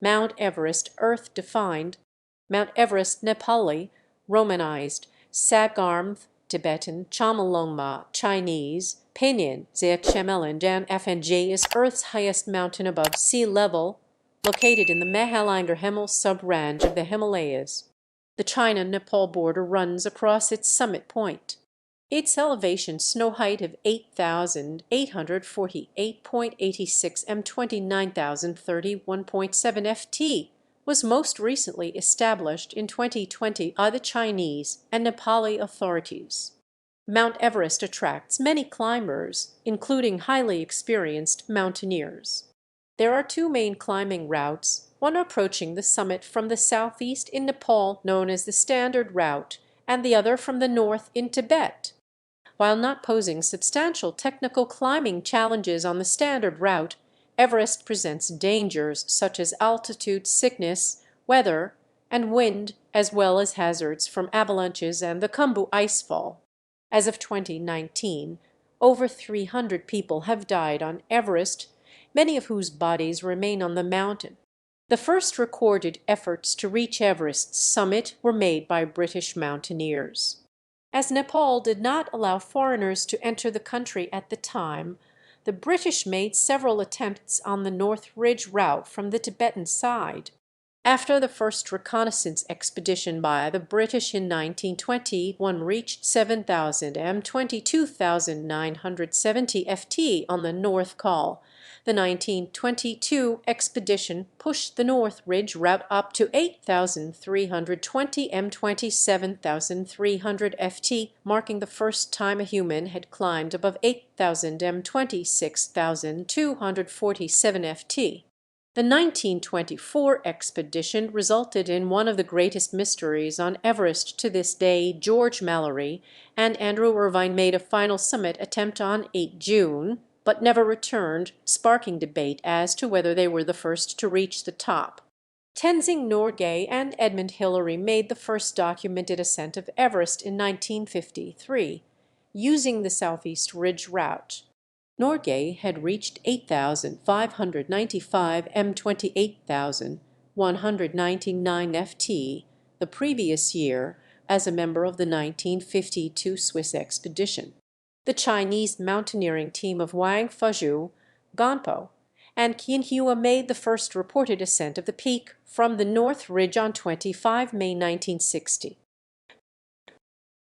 Mount Everest, Earth-defined. Mount Everest, Nepali, Romanized. Sagarmth, Tibetan. Chomolungma, Chinese. Pinyin, Zeachemelin Dan FNJ is Earth's highest mountain above sea level, located in the Mahalanger Himal sub-range of the Himalayas. The China-Nepal border runs across its summit point. Its elevation snow height of 8,848.86 m 29,031.7 ft was most recently established in 2020 by the Chinese and Nepali authorities. Mount Everest attracts many climbers, including highly experienced mountaineers. There are two main climbing routes, one approaching the summit from the southeast in Nepal known as the Standard Route, and the other from the north in Tibet. While not posing substantial technical climbing challenges on the Standard Route, Everest presents dangers such as altitude sickness, weather, and wind, as well as hazards from avalanches and the Khumbu icefall. As of 2019, over 300 people have died on Everest, many of whose bodies remain on the mountain. The first recorded efforts to reach Everest's summit were made by British mountaineers. As Nepal did not allow foreigners to enter the country at the time, the British made several attempts on the North Ridge route from the Tibetan side. After the first reconnaissance expedition by the British in 1920, one reached 7,000 m 22,970 ft on the North Col. The 1922 expedition pushed the North Ridge route up to 8,320 m 27,300 ft, marking the first time a human had climbed above 8,000 m 26,247 ft. The 1924 expedition resulted in one of the greatest mysteries on Everest to this day. George Mallory and Andrew Irvine made a final summit attempt on 8 June, but never returned, sparking debate as to whether they were the first to reach the top. Tenzing Norgay and Edmund Hillary made the first documented ascent of Everest in 1953, using the Southeast Ridge route. Norgay had reached 8,595 m 28,199 ft the previous year as a member of the 1952 Swiss expedition. The Chinese mountaineering team of Wang Fuzhou, Ganpo, and Qin Hua made the first reported ascent of the peak from the North Ridge on 25 May 1960.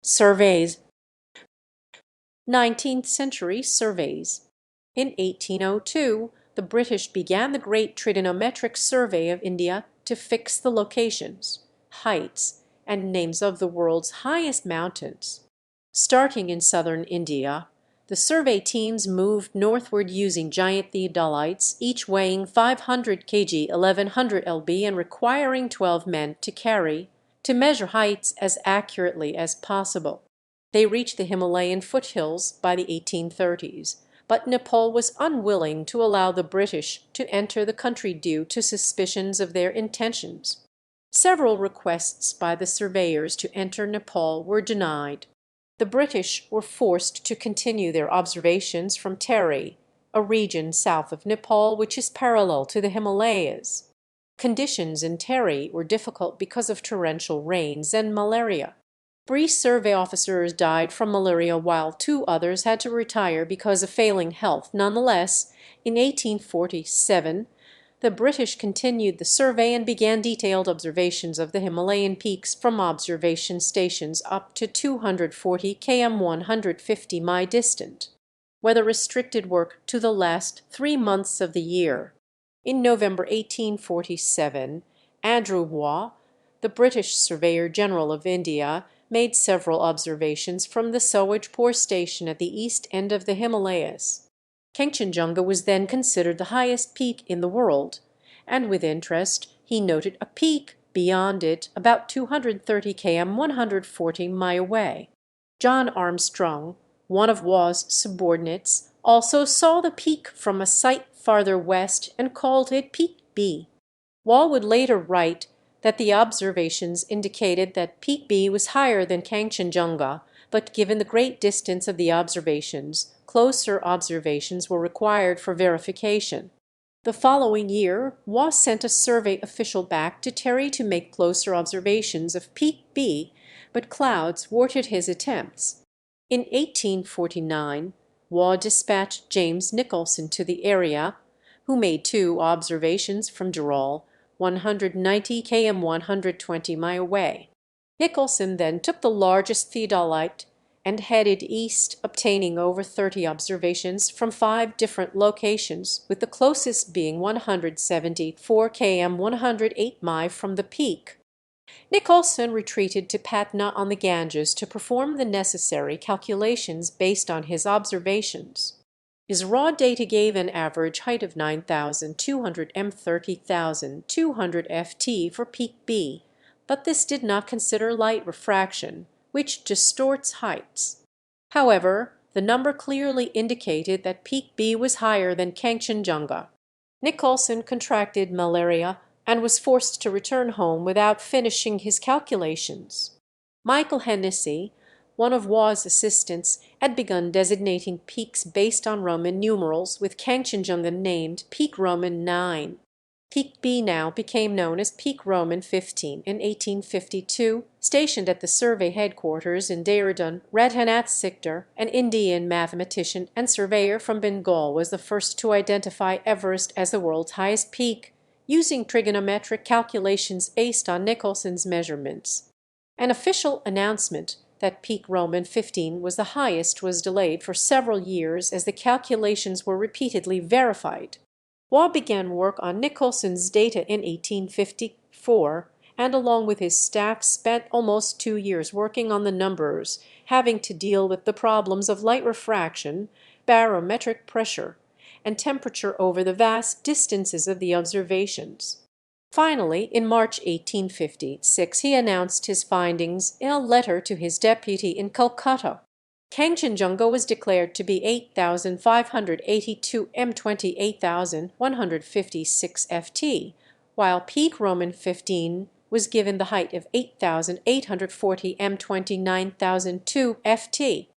Surveys. 19th century surveys. In 1802, the British began the Great Trigonometric Survey of India to fix the locations, heights, and names of the world's highest mountains. Starting in southern India, the survey teams moved northward using giant theodolites, each weighing 500 kg, 1100 lb, and requiring 12 men to carry, to measure heights as accurately as possible. They reached the Himalayan foothills by the 1830s, but Nepal was unwilling to allow the British to enter the country due to suspicions of their intentions. Several requests by the surveyors to enter Nepal were denied. The British were forced to continue their observations from Tehri, a region south of Nepal which is parallel to the Himalayas. Conditions in Tehri were difficult because of torrential rains and malaria. 3 survey officers died from malaria while 2 others had to retire because of failing health. Nonetheless, in 1847, the British continued the survey and began detailed observations of the Himalayan peaks from observation stations up to 240 km 150 mi distant. Weather restricted work to the last 3 months of the year. In November 1847, Andrew Waugh, the British Surveyor General of India, made several observations from the Sawajpur station at the east end of the Himalayas. Kangchenjunga was then considered the highest peak in the world, and with interest he noted a peak beyond it about 230 km 140 mi away. John Armstrong, one of Waugh's subordinates, also saw the peak from a site farther west and called it Peak B. Waugh would later write that the observations indicated that Peak B was higher than Kangchenjunga, but given the great distance of the observations, closer observations were required for verification. The following year, Waugh sent a survey official back to Terry to make closer observations of Peak B, but clouds thwarted his attempts. In 1849, Waugh dispatched James Nicholson to the area, who made two observations from Dural, 190 km 120 mi away. Nicholson then took the largest theodolite and headed east, obtaining over 30 observations from 5 different locations, with the closest being 174 km 108 mi from the peak. Nicholson retreated to Patna on the Ganges to perform the necessary calculations based on his observations. His raw data gave an average height of 9,200 m 30,200 ft for Peak B, but this did not consider light refraction, which distorts heights. However, the number clearly indicated that Peak B was higher than Kangchenjunga. Nicholson contracted malaria and was forced to return home without finishing his calculations. Michael Hennessy, one of Waugh's assistants, had begun designating peaks based on Roman numerals, with Kangchenjunga named Peak Roman 9. Peak B now became known as Peak Roman 15 in 1852, stationed at the survey headquarters in Dehradun. Radhanath Sikder, an Indian mathematician and surveyor from Bengal, was the first to identify Everest as the world's highest peak, using trigonometric calculations based on Nicholson's measurements. An official announcement that Peak Roman 15 was the highest was delayed for several years as the calculations were repeatedly verified. Waugh began work on Nicholson's data in 1854, and along with his staff spent almost 2 years working on the numbers, having to deal with the problems of light refraction, barometric pressure, and temperature over the vast distances of the observations. Finally, in March 1856, he announced his findings in a letter to his deputy in Calcutta. Kangchenjunga was declared to be 8,582 m 28,156 ft, while Peak Roman 15 was given the height of 8,840 m 29,002 ft.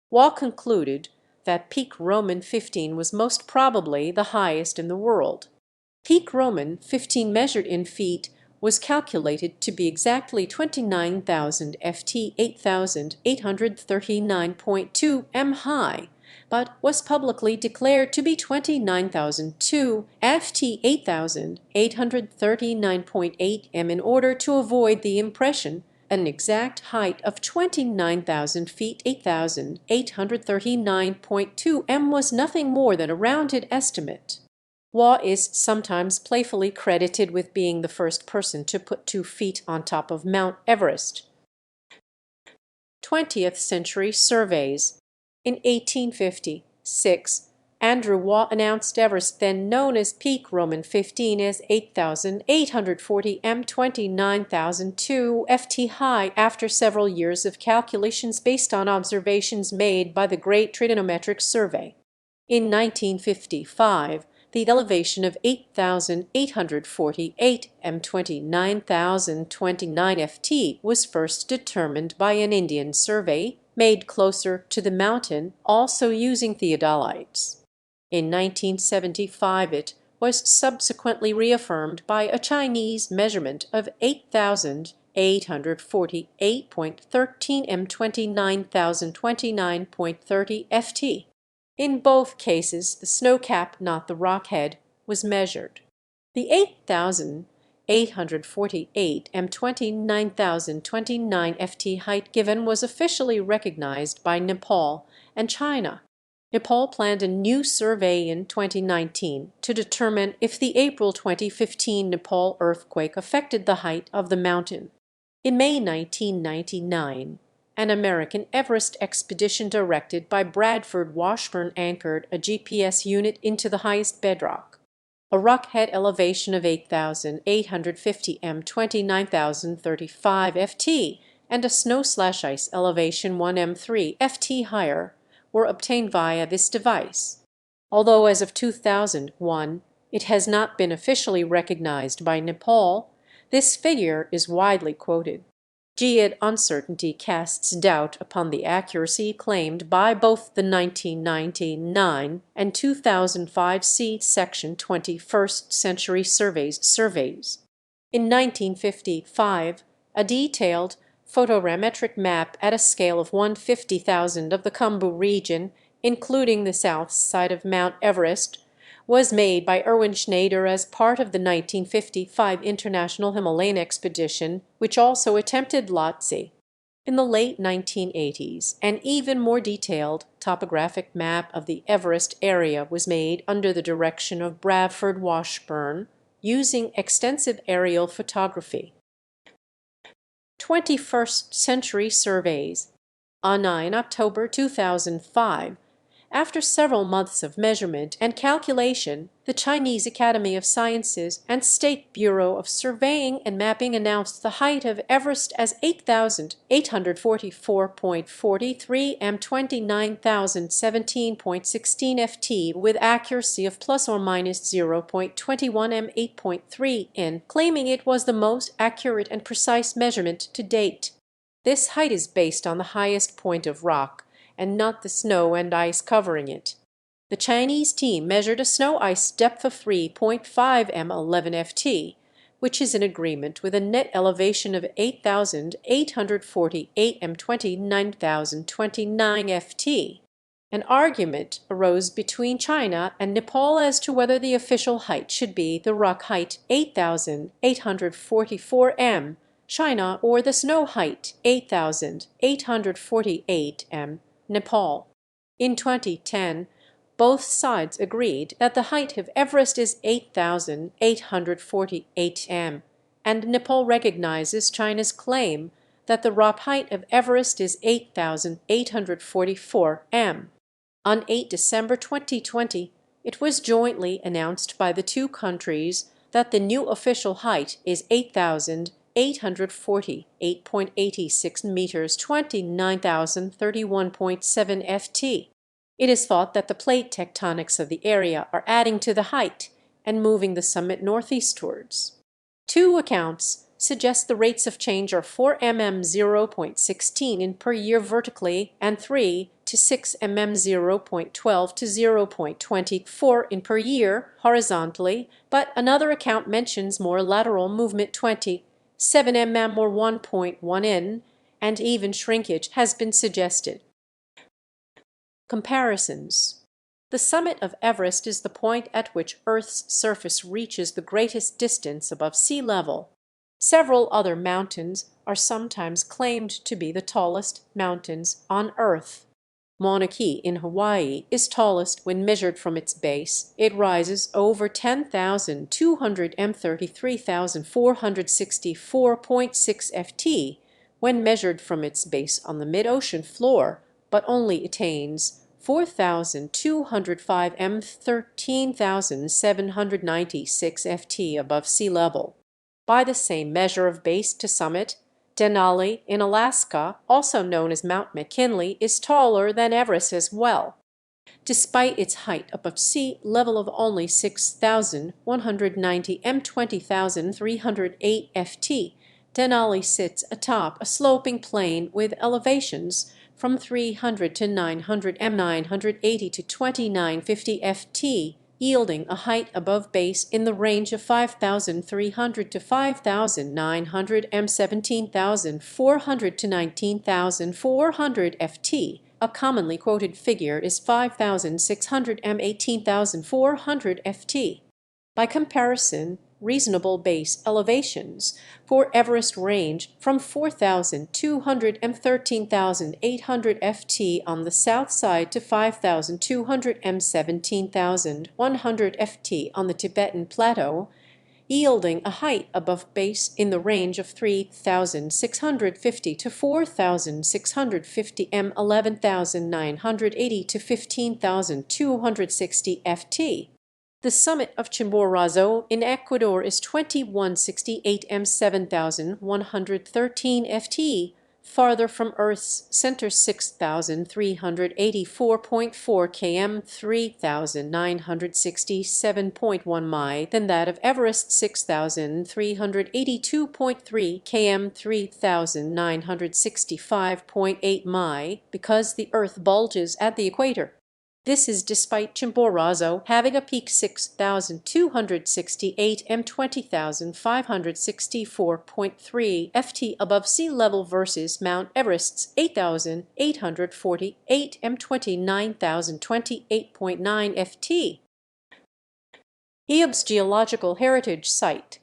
Waugh concluded that Peak Roman 15 was most probably the highest in the world. Peak Roman 15 measured in feet was calculated to be exactly 29,000 ft 8,839.2 m high, but was publicly declared to be 29,002 ft 8,839.8 m in order to avoid the impression an exact height of 29,000 feet 8,839.2 m was nothing more than a rounded estimate. Waugh is sometimes playfully credited with being the first person to put 2 feet on top of Mount Everest. 20th century surveys. In 1856, Andrew Waugh announced Everest, then known as Peak Roman 15, as 8,840 m 29,002 ft high after several years of calculations based on observations made by the Great Trigonometric Survey. In 1955, the elevation of 8,848 m 29,029 ft was first determined by an Indian survey made closer to the mountain, also using theodolites. In 1975 it was subsequently reaffirmed by a Chinese measurement of 8,848.13 m 29,029.30 ft. In both cases, the snowcap, not the rockhead, was measured. The 8,848 m 29,029 ft height given was officially recognized by Nepal and China. Nepal planned a new survey in 2019 to determine if the April 2015 Nepal earthquake affected the height of the mountain. In May 1999, an American Everest expedition directed by Bradford Washburn anchored a GPS unit into the highest bedrock. A rockhead elevation of 8,850 m 29,035 ft and a snow/ice elevation 1 m 3 ft higher were obtained via this device. Although as of 2001 it has not been officially recognized by Nepal, this figure is widely quoted. Geode uncertainty casts doubt upon the accuracy claimed by both the 1999 and 2005 Section 21st Century surveys. In 1955, a detailed photorammetric map at a scale of 1/50,000 of the Khumbu region, including the south side of Mount Everest, was made by Erwin Schneider as part of the 1955 International Himalayan Expedition, which also attempted Lhotse. In the late 1980s, an even more detailed topographic map of the Everest area was made under the direction of Bradford Washburn, using extensive aerial photography. 21st Century surveys. On 9 October 2005, after several months of measurement and calculation, the Chinese Academy of Sciences and State Bureau of Surveying and Mapping announced the height of Everest as 8,844.43 m, 29,017.16 ft, with accuracy of plus or minus 0.21 m, 8.3 in, claiming it was the most accurate and precise measurement to date. This height is based on the highest point of rock, and not the snow and ice covering it. The Chinese team measured a snow ice depth of 3.5 m, 11 ft, which is in agreement with a net elevation of 8,848 m, 29,029 ft. An argument arose between China and Nepal as to whether the official height should be the rock height 8,844 m, China, or the snow height 8,848 m, Nepal. In 2010, both sides agreed that the height of Everest is 8,848 m, and Nepal recognizes China's claim that the rock height of Everest is 8,844 m. On 8 December 2020, it was jointly announced by the two countries that the new official height is 8,848.86 meters, 29,031.7 ft. It is thought that the plate tectonics of the area are adding to the height and moving the summit northeastwards. Two accounts suggest the rates of change are 4 mm 0.16 in per year vertically and 3 to 6 mm 0.12 to 0.24 in per year horizontally, but another account mentions more lateral movement 7 mm or 1.1 in, and even shrinkage has been suggested. Comparisons. The summit of Everest is the point at which Earth's surface reaches the greatest distance above sea level. Several other mountains are sometimes claimed to be the tallest mountains on Earth. Mauna Kea in Hawaii is tallest when measured from its base. It rises over 10,200 m, 33,464.6 ft when measured from its base on the mid-ocean floor, but only attains 4,205 m, 13,796 ft above sea level. By the same measure of base to summit, Denali in Alaska, also known as Mount McKinley, is taller than Everest as well. Despite its height above sea level of only 6,190 m, 20,308 ft, Denali sits atop a sloping plain with elevations from 300 to 900 m, 980 to 2950 ft, yielding a height above base in the range of 5,300 to 5,900 m, 17,400 to 19,400 ft. A commonly quoted figure is 5,600 m, 18,400 ft. By comparison, reasonable base elevations for Everest range from 4,200 m, 13,800 ft on the south side to 5,200 m, 17,100 ft on the Tibetan Plateau, yielding a height above base in the range of 3,650 to 4,650 m, 11,980 to 15,260 ft. The summit of Chimborazo in Ecuador is 2168 m, 7,113 ft, farther from Earth's center 6,384.4 km 3,967.1 mi than that of Everest 6,382.3 km 3,965.8 mi because the Earth bulges at the equator. This is despite Chimborazo having a peak 6,268 m 20,564.3 ft above sea level versus Mount Everest's 8,848 m 29,028.9 ft. Eob's Geological Heritage Site.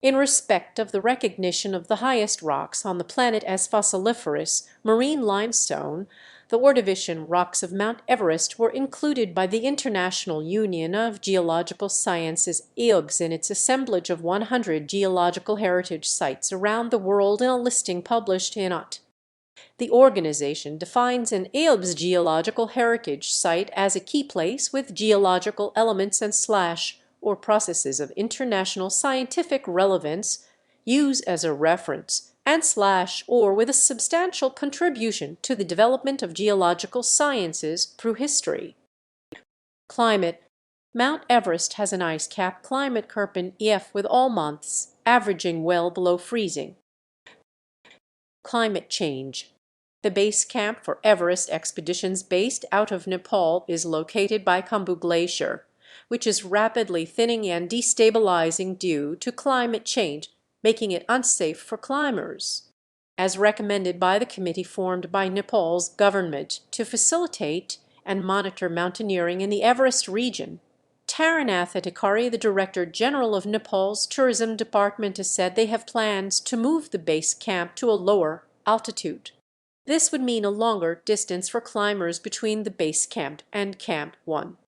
In respect of the recognition of the highest rocks on the planet as fossiliferous, marine limestone, the Ordovician rocks of Mount Everest were included by the International Union of Geological Sciences (EOGS) in its assemblage of 100 geological heritage sites around the world in a listing published in Ott. The organization defines an EOBS geological heritage site as a key place with geological elements and or processes of international scientific relevance, use as a reference, and or with a substantial contribution to the development of geological sciences through history. Climate. Mount Everest has an ice cap climate Köppen EF with all months averaging well below freezing. Climate change. The base camp for Everest expeditions based out of Nepal is located by Khumbu Glacier, which is rapidly thinning and destabilizing due to climate change, making it unsafe for climbers. As recommended by the committee formed by Nepal's government to facilitate and monitor mountaineering in the Everest region, Tarannath Adhikari, the Director General of Nepal's Tourism Department, has said they have plans to move the base camp to a lower altitude. This would mean a longer distance for climbers between the base camp and Camp 1.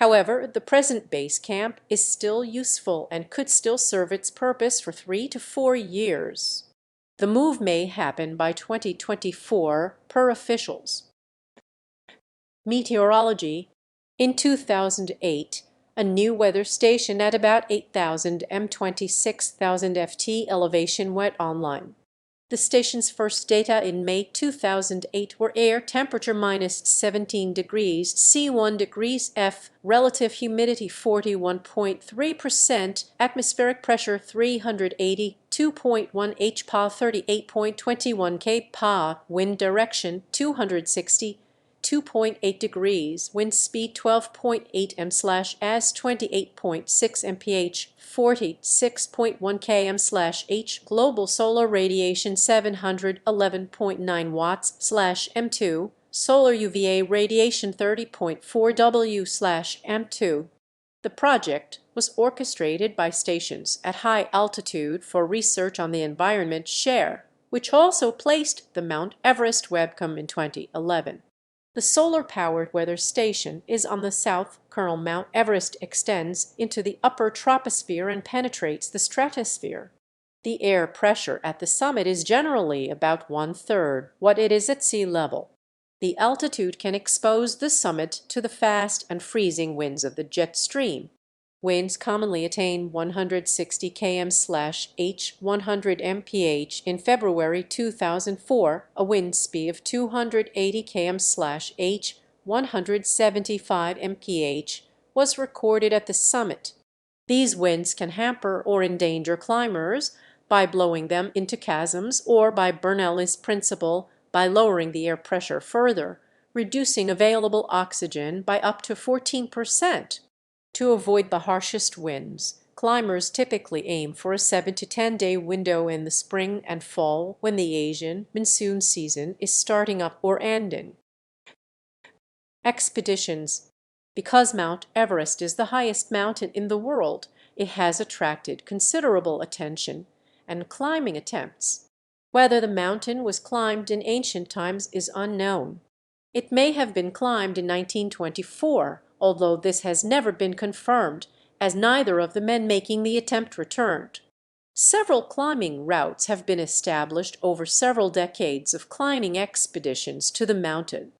However, the present base camp is still useful and could still serve its purpose for 3 to 4 years. The move may happen by 2024 per officials. Meteorology. In 2008, a new weather station at about 8,000 m 26,000 ft elevation went online. The station's first data in May 2008 were air temperature minus 17 degrees C 1 degrees F, relative humidity 41.3%, atmospheric pressure 382.1 hPa 38.21 kPa, wind direction 260 2.8 degrees, wind speed 12.8 m/s 28.6 mph, 46.1 km/h, global solar radiation 711.9 watts/m2, solar UVA radiation 30.4 W/m2. The project was orchestrated by stations at high altitude for research on the environment SHARE, which also placed the Mount Everest webcam in 2011. The solar-powered weather station is on the south kernel. Mount Everest extends into the upper troposphere and penetrates the stratosphere. The air pressure at the summit is generally about 1/3 what it is at sea level. The altitude can expose the summit to the fast and freezing winds of the jet stream. Winds commonly attain 160 km/h 100 mph. In February 2004, a wind speed of 280 km/h 175 mph was recorded at the summit. These winds can hamper or endanger climbers by blowing them into chasms, or by Bernoulli's principle, by lowering the air pressure further, reducing available oxygen by up to 14%. To avoid the harshest winds, climbers typically aim for a 7 to 10 day window in the spring and fall when the Asian monsoon season is starting up or ending. Expeditions. Because Mount Everest is the highest mountain in the world, it has attracted considerable attention and climbing attempts. Whether the mountain was climbed in ancient times is unknown. It may have been climbed in 1924, although this has never been confirmed, as neither of the men making the attempt returned. Several climbing routes have been established over several decades of climbing expeditions to the mountain.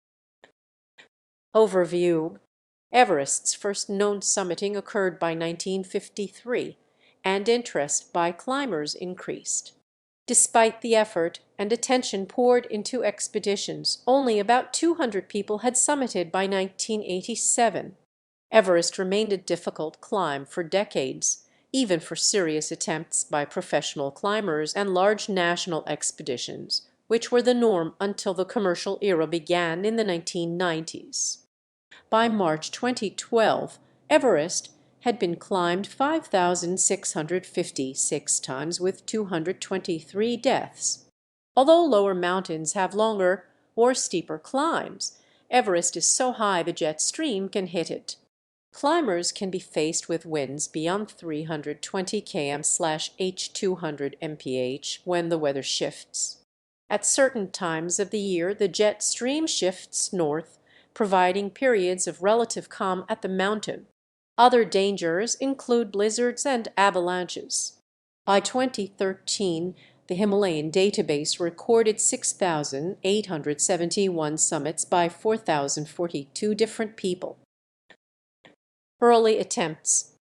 Overview. Everest's first known summiting occurred by 1953, and interest by climbers increased. Despite the effort, and attention poured into expeditions, only about 200 people had summited by 1987. Everest remained a difficult climb for decades, even for serious attempts by professional climbers and large national expeditions, which were the norm until the commercial era began in the 1990s. By March 2012, Everest had been climbed 5,656 times with 223 deaths. Although lower mountains have longer or steeper climbs, Everest is so high the jet stream can hit it. Climbers can be faced with winds beyond 320 km/h 200 mph when the weather shifts. At certain times of the year, the jet stream shifts north, providing periods of relative calm at the mountain. Other dangers include blizzards and avalanches. By 2013, the Himalayan database recorded 6,871 summits by 4,042 different people. Early attempts.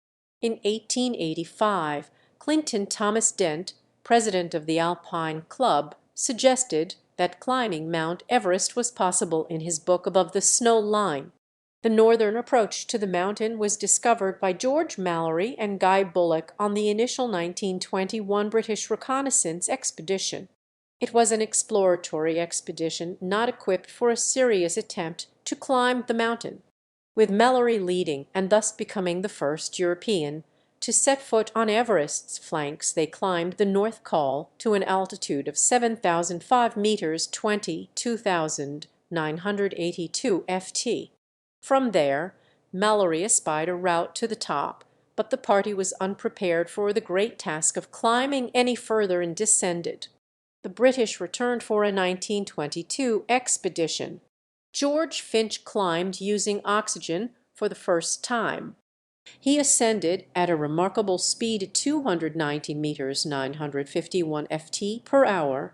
In 1885, Clinton Thomas Dent, president of the Alpine Club, suggested that climbing Mount Everest was possible in his book Above the Snow Line. The northern approach to the mountain was discovered by George Mallory and Guy Bullock on the initial 1921 British reconnaissance expedition. It was an exploratory expedition not equipped for a serious attempt to climb the mountain, with Mallory leading and thus becoming the first European to set foot on Everest's flanks. They climbed the North Col to an altitude of 7,005 meters, 22,982 ft. From there, Mallory espied a route to the top, but the party was unprepared for the great task of climbing any further and descended. The British returned for a 1922 expedition. George Finch climbed using oxygen for the first time. He ascended at a remarkable speed 290 meters 951 ft per hour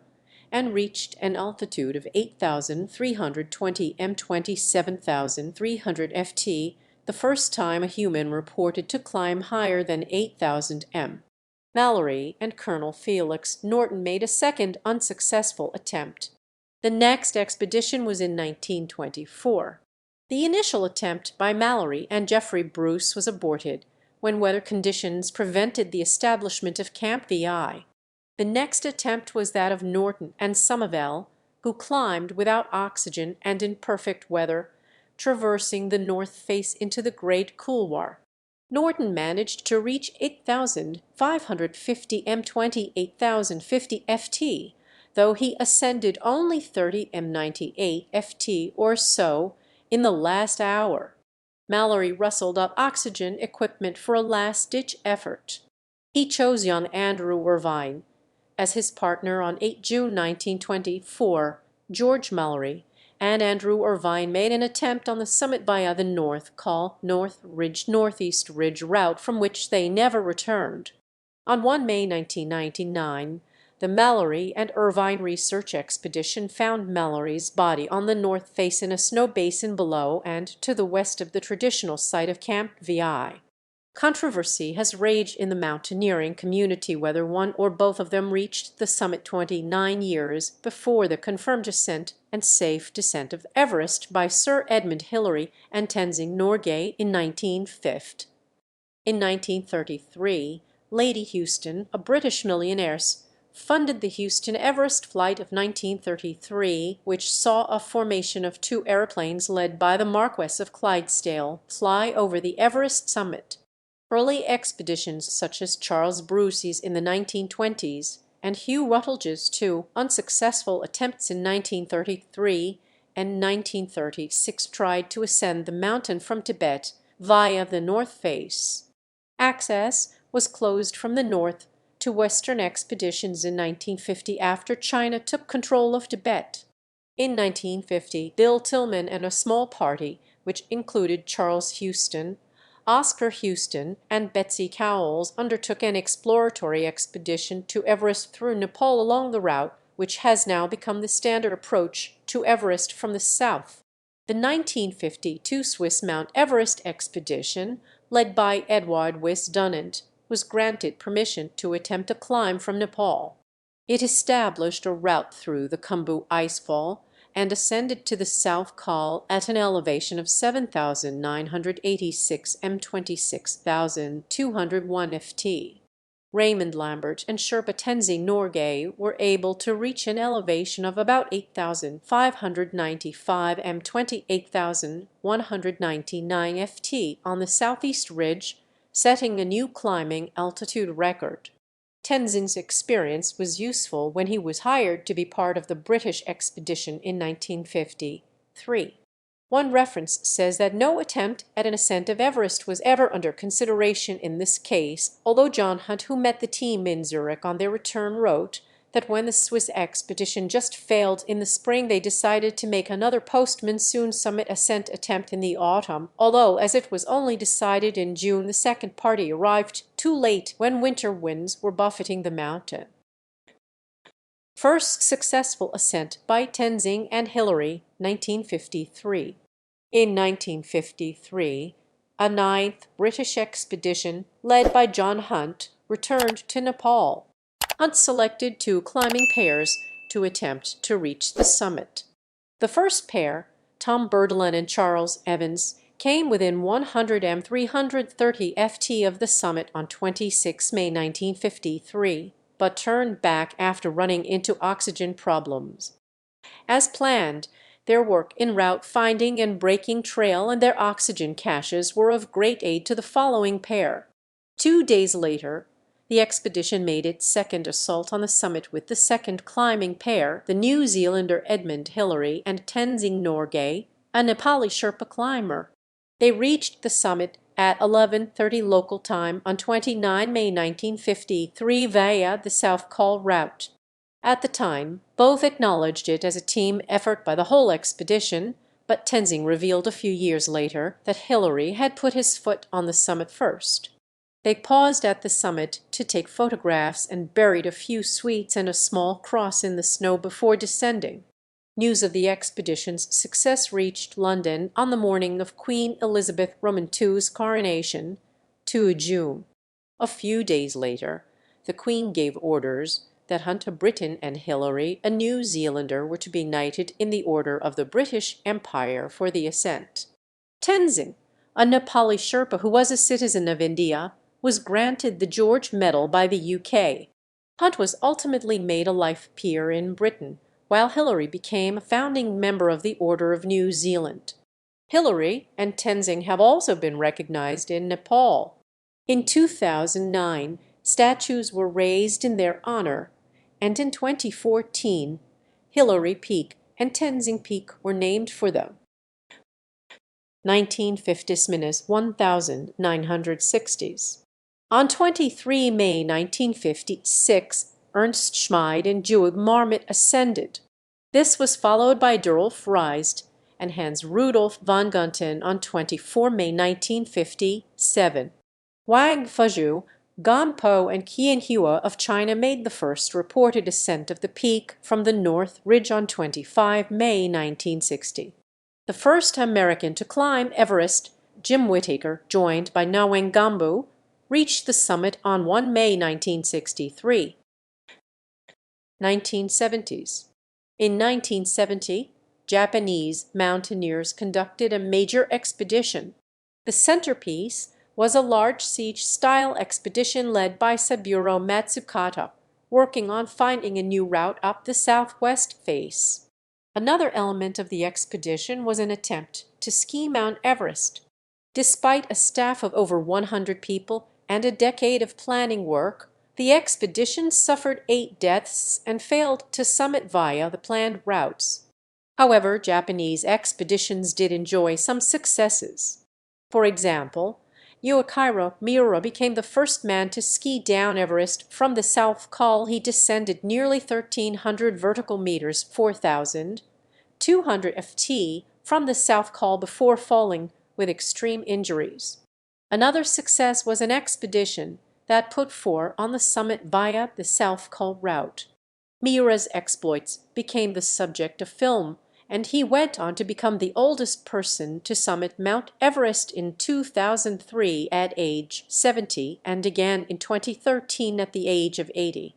and reached an altitude of 8,320 m 27,300 ft, the first time a human reported to climb higher than 8,000 m. Mallory and Colonel Felix Norton made a second unsuccessful attempt. The next expedition was in 1924. The initial attempt by Mallory and Geoffrey Bruce was aborted when weather conditions prevented the establishment of Camp VI. The next attempt was that of Norton and Somerville, who climbed without oxygen and in perfect weather, traversing the north face into the Great Couloir. Norton managed to reach 8,550 m 28,050 ft, though he ascended only 30 m 98 ft or so in the last hour. Mallory rustled up oxygen equipment for a last-ditch effort. He chose young Andrew Irvine as his partner on 8 June 1924. George Mallory and Andrew Irvine made an attempt on the summit via the North Col North Ridge Northeast Ridge route, from which they never returned. On 1 May 1999, the Mallory and Irvine research expedition found Mallory's body on the north face in a snow basin below and to the west of the traditional site of Camp VI. Controversy has raged in the mountaineering community whether one or both of them reached the summit 29 years before the confirmed ascent and safe descent of Everest by Sir Edmund Hillary and Tenzing Norgay in 1950. In 1933, Lady Houston, a British millionaire, funded the Houston-Everest flight of 1933, which saw a formation of two airplanes led by the Marquess of Clydesdale fly over the Everest summit. Early expeditions such as Charles Bruce's in the 1920s and Hugh Ruttledge's two unsuccessful attempts in 1933 and 1936 tried to ascend the mountain from Tibet via the north face. Access was closed from the north to Western expeditions in 1950 after China took control of Tibet. In 1950, Bill Tillman and a small party, which included Charles Houston, Oscar Houston, and Betsy Cowles, undertook an exploratory expedition to Everest through Nepal along the route which has now become the standard approach to Everest from the south. The 1952 Swiss Mount Everest expedition, led by Edouard Wyss Dunant, was granted permission to attempt a climb from Nepal. It established a route through the Khumbu icefall and ascended to the South Col at an elevation of 7,986 m 26,201 ft. Raymond Lambert and Sherpa Tenzing Norgay were able to reach an elevation of about 8,595 m 28,199 ft on the southeast ridge, setting a new climbing altitude record. Tenzing's experience was useful when he was hired to be part of the British expedition in 1953. One reference says that no attempt at an ascent of Everest was ever under consideration in this case, although John Hunt, who met the team in Zurich on their return, wrote that when the Swiss expedition just failed in the spring, they decided to make another post-monsoon summit ascent attempt in the autumn, although as it was only decided in June, the second party arrived too late when winter winds were buffeting the mountain. First successful ascent by Tenzing and Hillary, 1953. In 1953, a ninth British expedition, led by John Hunt, returned to Nepal. Hunt selected two climbing pairs to attempt to reach the summit. The first pair, Tom Birdland and Charles Evans, came within 100 m 330 ft of the summit on 26 May 1953, but turned back after running into oxygen problems. As planned, their work in route finding and breaking trail and their oxygen caches were of great aid to the following pair. 2 days later, the expedition made its second assault on the summit with the second climbing pair, the New Zealander Edmund Hillary and Tenzing Norgay, a Nepali Sherpa climber. They reached the summit at 11:30 local time on 29 May 1953 via the South Col route. At the time, both acknowledged it as a team effort by the whole expedition, but Tenzing revealed a few years later that Hillary had put his foot on the summit first. They paused at the summit to take photographs and buried a few sweets and a small cross in the snow before descending. News of the expedition's success reached London on the morning of Queen Elizabeth II's coronation, 2 June. A few days later, the Queen gave orders that Hunter Britton and Hillary, a New Zealander, were to be knighted in the Order of the British Empire for the ascent. Tenzing, a Nepali Sherpa who was a citizen of India, was granted the George Medal by the UK. Hunt was ultimately made a life peer in Britain, while Hillary became a founding member of the Order of New Zealand. Hillary and Tenzing have also been recognized in Nepal. In 2009, statues were raised in their honor, and in 2014, Hillary Peak and Tenzing Peak were named for them. 1950s-1960s. On 23 May 1956, Ernst Schmid and Georg Marmot ascended. This was followed by Derolf Reist and Hans Rudolf von Gunten on 24 May 1957. Wang Fuzhou, Gan Po, and Qian Hua of China made the first reported ascent of the peak from the North Ridge on 25 May 1960. The first American to climb Everest, Jim Whittaker, joined by Nawang Gambu, reached the summit on 1 May 1963. 1970s. In 1970, Japanese mountaineers conducted a major expedition. The centerpiece was a large siege-style expedition led by Saburo Matsukata, working on finding a new route up the southwest face. Another element of the expedition was an attempt to ski Mount Everest. Despite a staff of over 100 people and a decade of planning work, the expedition suffered 8 deaths and failed to summit via the planned routes. However, Japanese expeditions did enjoy some successes. For example, Yuichiro Miura became the first man to ski down Everest from the South Col. He descended nearly 1,300 vertical meters, 4,200 ft, from the South Col before falling with extreme injuries. Another success was an expedition that put 4 on the summit via the South Col route. Miura's exploits became the subject of film, and he went on to become the oldest person to summit Mount Everest in 2003 at age 70 and again in 2013 at the age of 80.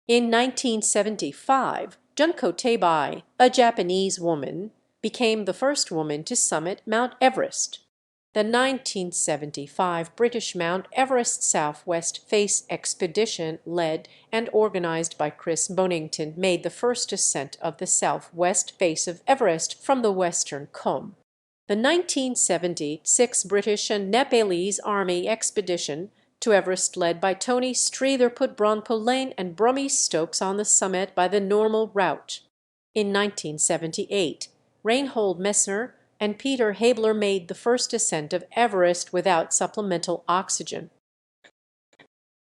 In 1975, Junko Teibai, a Japanese woman, became the first woman to summit Mount Everest. The 1975 British Mount Everest Southwest Face expedition, led and organized by Chris Bonington, made the first ascent of the southwest face of Everest from the western comb. The 1976 British and Nepalese Army expedition to Everest, led by Tony Streather, put Bronpo Lane and Brummy Stokes on the summit by the normal route. In 1978, Reinhold Messner and Peter Habler made the first ascent of Everest without supplemental oxygen.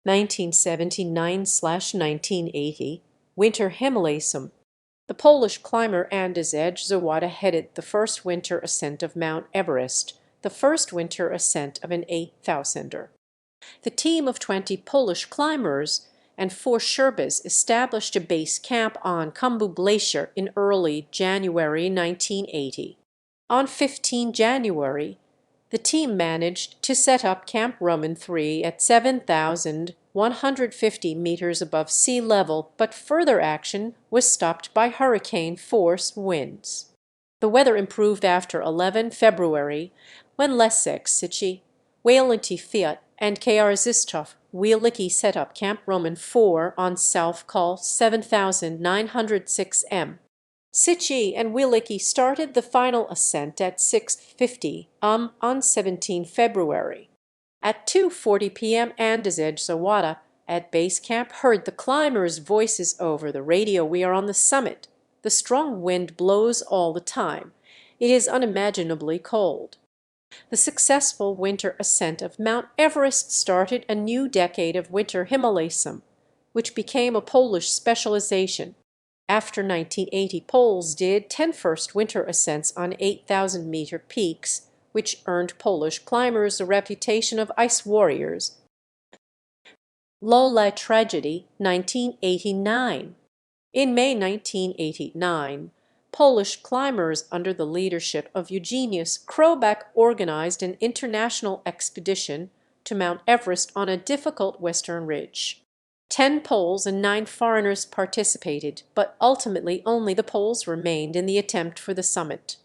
1979/1980, Winter Himalayism. The Polish climber Andrzej Zawada headed the first winter ascent of Mount Everest, the first winter ascent of an 8,000er. The team of 20 Polish climbers and 4 Sherpas established a base camp on Khumbu Glacier in early January 1980. On 15 January, the team managed to set up Camp Roman 3 at 7,150 meters above sea level, but further action was stopped by hurricane-force winds. The weather improved after 11 February, when Leszek Sychy, Walenty Fiat, and K.R. Zistov Wielicki set up Camp Roman 4 on South Col 7,906 m. Sychy and Wielicki started the final ascent at 6:50 on 17 February. At 2:40 p.m. Andrzej Zawada at base camp heard the climbers' voices over the radio. "We are on the summit. The strong wind blows all the time. It is unimaginably cold." The successful winter ascent of Mount Everest started a new decade of winter Himalayism, which became a Polish specialization. After 1980, Poles did 10 first winter ascents on 8,000-meter peaks, which earned Polish climbers a reputation of ice warriors. Lola tragedy, 1989. In May 1989, Polish climbers under the leadership of Eugeniusz Krobak organized an international expedition to Mount Everest on a difficult western ridge. 10 Poles and 9 foreigners participated, but ultimately only the Poles remained in the attempt for the summit.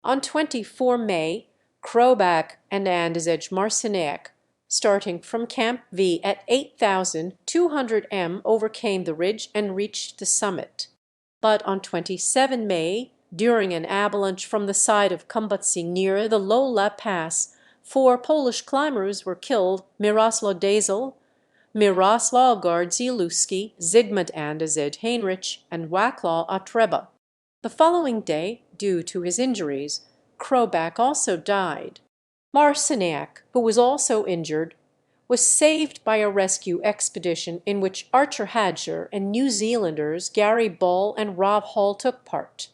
On 24 May, Krobak and Andrzej Marciniak, starting from Camp V at 8,200 m, overcame the ridge and reached the summit. But on 27 May, during an avalanche from the side of Kumbatsi near the Lola Pass, 4 Polish climbers were killed: Miroslaw Dazel, Miroslaw Gardzielewski, Zygmunt Andrzej Heinrich, and Wacław Otreba. The following day, due to his injuries, Krobak also died. Marciniak, who was also injured, was saved by a rescue expedition in which Archer Hadger and New Zealanders Gary Ball and Rob Hall took part.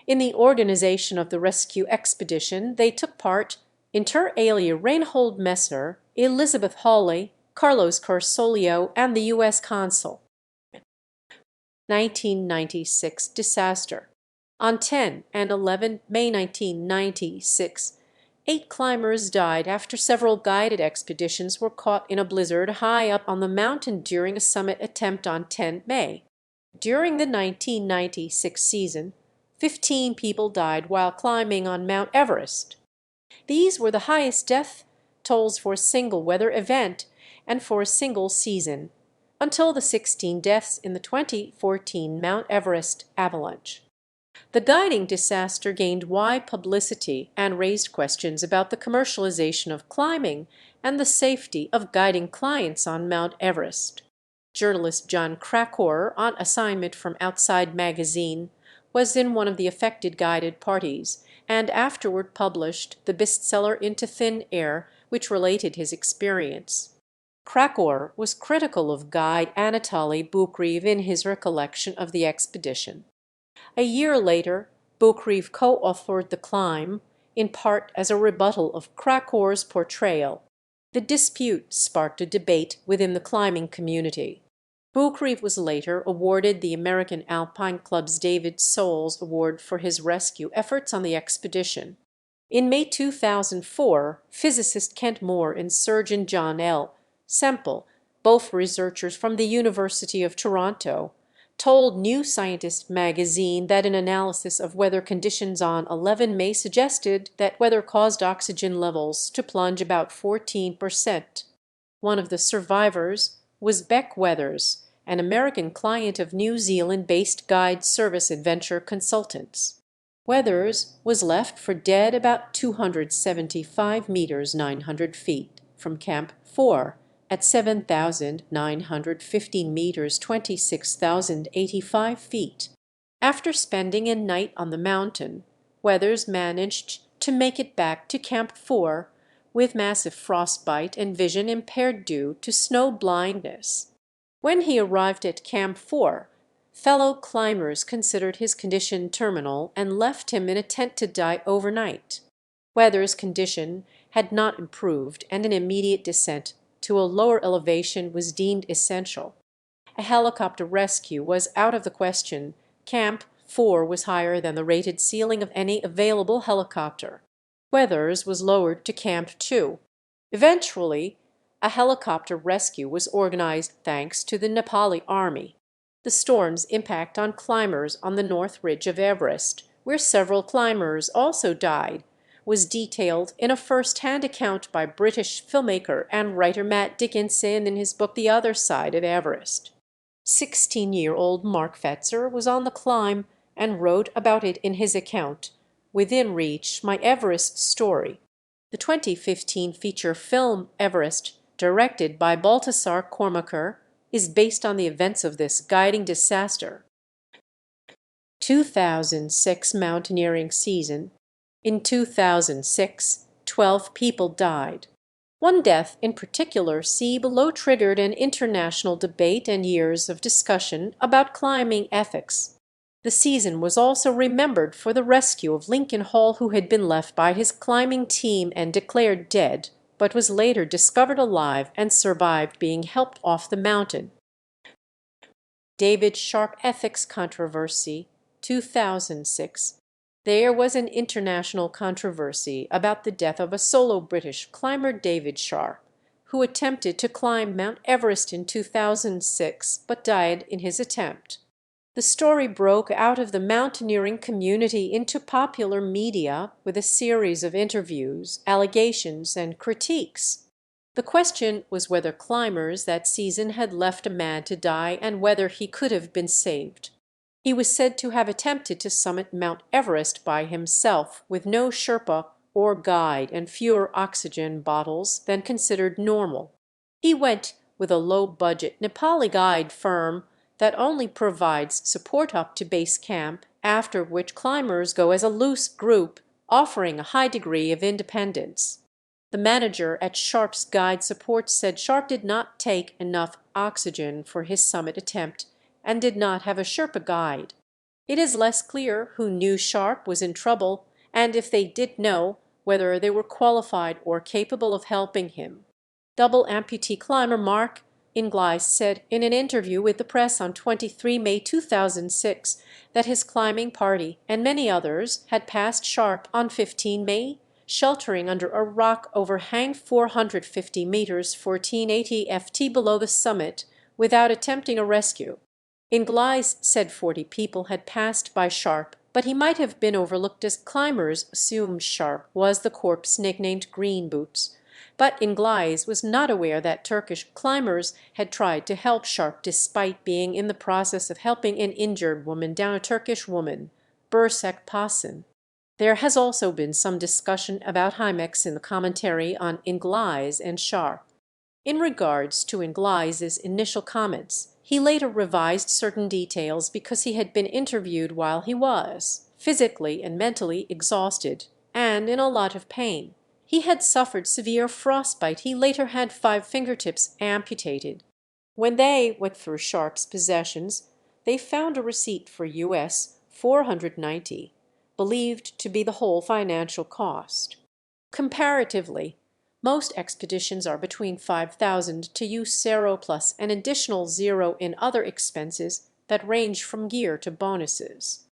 In the organization of the rescue expedition, they took part, inter alia, Reinhold Messner, Elizabeth Hawley, Carlos Carsolio, and the U.S. consul. 1996 disaster. On 10 and 11 May 1996, 8 climbers died after several guided expeditions were caught in a blizzard high up on the mountain during a summit attempt on 10 May. During the 1996 season, 15 people died while climbing on Mount Everest. These were the highest death tolls for a single weather event and for a single season, until the 16 deaths in the 2014 Mount Everest avalanche. The guiding disaster gained wide publicity and raised questions about the commercialization of climbing and the safety of guiding clients on Mount Everest. Journalist John Krakauer, on assignment from Outside Magazine, was in one of the affected guided parties, and afterward published the bestseller Into Thin Air, which related his experience. Krakauer was critical of guide Anatoly Bukreev in his recollection of the expedition. A year later, Bukreev co-authored The Climb, in part as a rebuttal of Krakauer's portrayal. The dispute sparked a debate within the climbing community. Bukreev was later awarded the American Alpine Club's David Soles Award for his rescue efforts on the expedition. In May 2004, physicist Kent Moore and surgeon John L. Semple both researchers from the University of Toronto, told New Scientist magazine that an analysis of weather conditions on 11 May suggested that weather caused oxygen levels to plunge about 14%. One of the survivors was Beck Weathers, an American client of New Zealand-based guide service Adventure Consultants. Weathers was left for dead about 275 meters 900 feet from Camp 4 at 7,915 meters 26,085 feet. After spending a night on the mountain, Weathers managed to make it back to Camp 4 with massive frostbite and vision impaired due to snow blindness. When he arrived at Camp 4, fellow climbers considered his condition terminal and left him in a tent to die overnight. Weathers' condition had not improved, and an immediate descent to a lower elevation was deemed essential. A helicopter rescue was out of the question. Camp 4 was higher than the rated ceiling of any available helicopter. Weathers was lowered to Camp 2. Eventually, a helicopter rescue was organized thanks to the Nepali army. The storm's impact on climbers on the north ridge of Everest, where several climbers also died, was detailed in a first-hand account by British filmmaker and writer Matt Dickinson in his book The Other Side of Everest. 16-year-old Mark Fetzer was on the climb and wrote about it in his account, Within Reach, My Everest Story. The 2015 feature film Everest, directed by Baltasar Kormaker, is based on the events of this guiding disaster. 2006 mountaineering season. In 2006, 12 people died. One death in particular below triggered an international debate and years of discussion about climbing ethics. The season was also remembered for the rescue of Lincoln Hall, who had been left by his climbing team and declared dead, but was later discovered alive and survived being helped off the mountain. David Sharp ethics controversy, 2006. There was an international controversy about the death of a solo British climber, David Sharp, who attempted to climb Mount Everest in 2006 but died in his attempt. The story broke out of the mountaineering community into popular media with a series of interviews, allegations, and critiques. The question was whether climbers that season had left a man to die and whether he could have been saved. He was said to have attempted to summit Mount Everest by himself, with no Sherpa or guide and fewer oxygen bottles than considered normal. He went with a low-budget Nepali guide firm that only provides support up to base camp, after which climbers go as a loose group, offering a high degree of independence. The manager at Sharp's guide support said Sharp did not take enough oxygen for his summit attempt and did not have a Sherpa guide. It is less clear who knew Sharp was in trouble, and if they did know, whether they were qualified or capable of helping him. Double amputee climber Mark Inglis said in an interview with the press on 23 May 2006 that his climbing party and many others had passed Sharp on 15 May, sheltering under a rock overhang 450 meters 1480 ft below the summit without attempting a rescue. Inglis said 40 people had passed by Sharp, but he might have been overlooked as climbers assumed Sharp was the corpse nicknamed Green Boots. But Inglis was not aware that Turkish climbers had tried to help Sharp despite being in the process of helping an injured woman down, a Turkish woman, Bursek Pasin. There has also been some discussion about Hymex in the commentary on Inglis and Sharp. In regards to Inglis's initial comments, he later revised certain details because he had been interviewed while he was physically and mentally exhausted and in a lot of pain. He had suffered severe frostbite. He later had 5 fingertips amputated. When they went through Sharp's possessions, they found a receipt for US $490, believed to be the whole financial cost. Comparatively, most expeditions are between $5,000 to use Zero plus an additional zero in other expenses that range from gear to bonuses.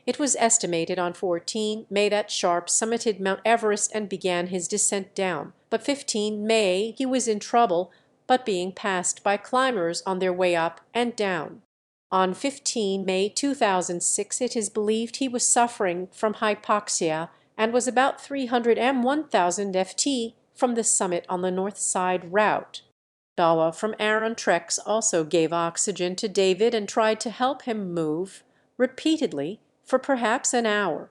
It was estimated on 14 May that Sharp summited Mount Everest and began his descent down, but 15 May he was in trouble but being passed by climbers on their way up and down. On 15 May 2006, it is believed he was suffering from hypoxia and was about 301,000 ft from the summit on the north side route. Dawa from Aaron Treks also gave oxygen to David and tried to help him move repeatedly for perhaps an hour.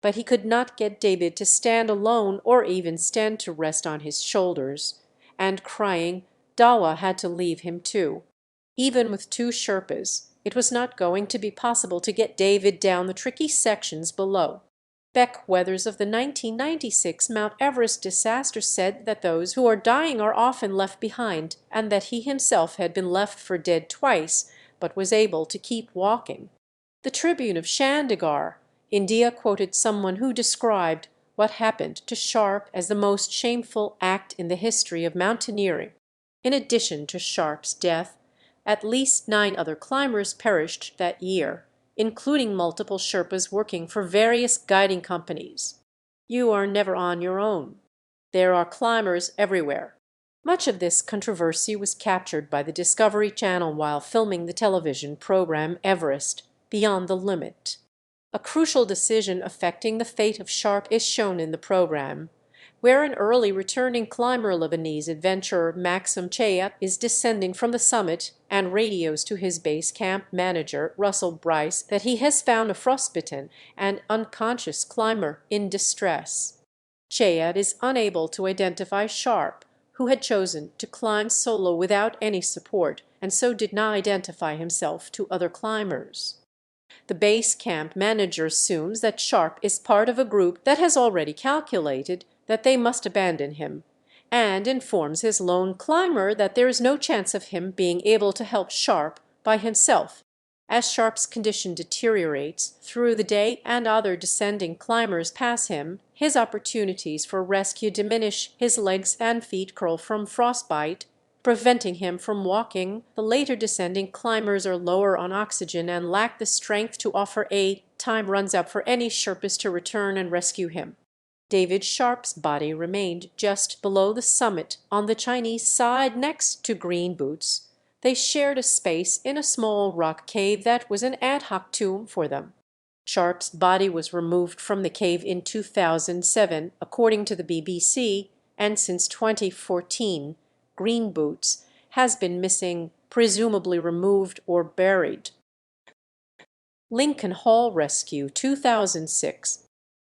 But he could not get David to stand alone or even stand to rest on his shoulders, and crying, Dawa had to leave him too. Even with two Sherpas, it was not going to be possible to get David down the tricky sections below. Beck Weathers of the 1996 Mount Everest disaster said that those who are dying are often left behind, and that he himself had been left for dead twice, but was able to keep walking. The Tribune of Chandigarh, India, quoted someone who described what happened to Sharp as the most shameful act in the history of mountaineering. In addition to Sharp's death, at least 9 other climbers perished that year, including multiple Sherpas working for various guiding companies. You are never on your own. There are climbers everywhere. Much of this controversy was captured by the Discovery Channel while filming the television program Everest, Beyond the Limit. A crucial decision affecting the fate of Sharp is shown in the program, where an early returning climber Lebanese adventurer Maxim Chayat is descending from the summit and radios to his base camp manager Russell Bryce that he has found a frostbitten and unconscious climber in distress. Chayat is unable to identify Sharp, who had chosen to climb solo without any support and so did not identify himself to other climbers. The base camp manager assumes that Sharp is part of a group that has already calculated that they must abandon him, and informs his lone climber that there is no chance of him being able to help Sharp by himself. As Sharp's condition deteriorates through the day and other descending climbers pass him, his opportunities for rescue diminish, his legs and feet curl from frostbite, preventing him from walking. The later descending climbers are lower on oxygen and lack the strength to offer aid. Time runs out for any Sherpas to return and rescue him. David Sharp's body remained just below the summit on the Chinese side next to Green Boots. They shared a space in a small rock cave that was an ad hoc tomb for them. Sharp's body was removed from the cave in 2007, according to the BBC, and since 2014, Green Boots has been missing, presumably removed or buried. Lincoln Hall Rescue 2006.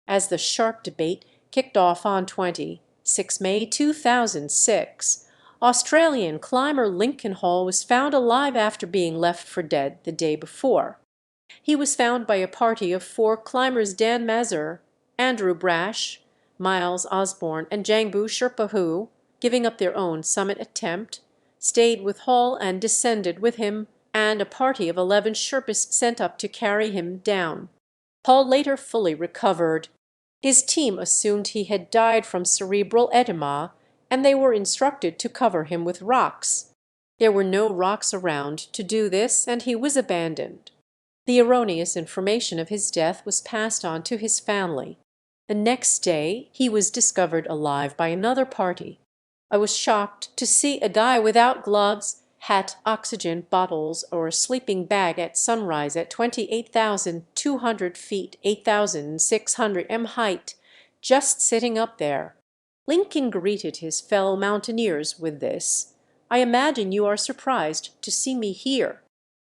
As the Sharp debate kicked off on 26 May 2006, Australian climber Lincoln Hall was found alive after being left for dead the day before. He was found by a party of 4 climbers: Dan Mazur, Andrew Brash, Miles Osborne, and Jangbu Sherpa who, giving up their own summit attempt, stayed with Hall and descended with him and a party of 11 Sherpas sent up to carry him down. Hall later fully recovered. His team assumed he had died from cerebral edema, and they were instructed to cover him with rocks. There were no rocks around to do this, and he was abandoned. The erroneous information of his death was passed on to his family. The next day he was discovered alive by another party. I was shocked to see a guy without gloves, hat, oxygen bottles, or a sleeping bag at sunrise at 28,200 feet, 8,600 m height, just sitting up there. Lincoln greeted his fellow mountaineers with this: "I imagine you are surprised to see me here."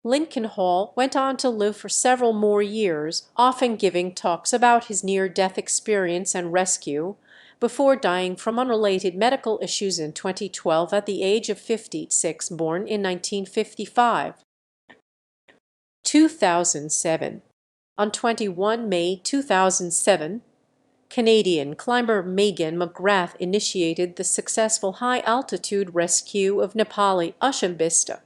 Lincoln Hall went on to live for several more years, often giving talks about his near-death experience and rescue, before dying from unrelated medical issues in 2012 at the age of 56, born in 1955. 2007. On 21 May 2007, Canadian climber Megan McGrath initiated the successful high-altitude rescue of Nepali Ushambista.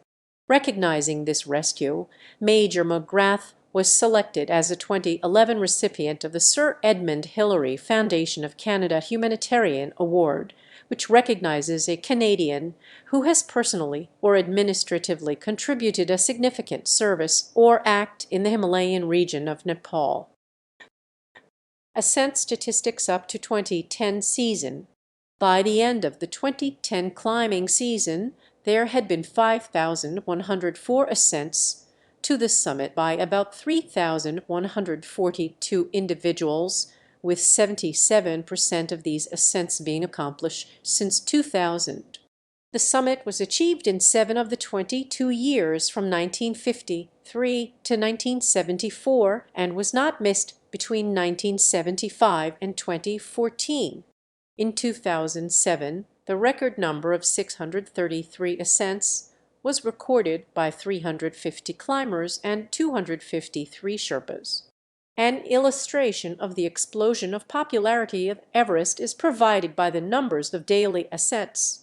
Recognizing this rescue, Major McGrath was selected as a 2011 recipient of the Sir Edmund Hillary Foundation of Canada Humanitarian Award, which recognizes a Canadian who has personally or administratively contributed a significant service or act in the Himalayan region of Nepal. Ascent statistics up to 2010 season. By the end of the 2010 climbing season, there had been 5,104 ascents to the summit by about 3,142 individuals, with 77% of these ascents being accomplished since 2000. The summit was achieved in 7 of the 22 years from 1953 to 1974 and was not missed between 1975 and 2014. In 2007, the record number of 633 ascents was recorded by 350 climbers and 253 Sherpas. An illustration of the explosion of popularity of Everest is provided by the numbers of daily ascents.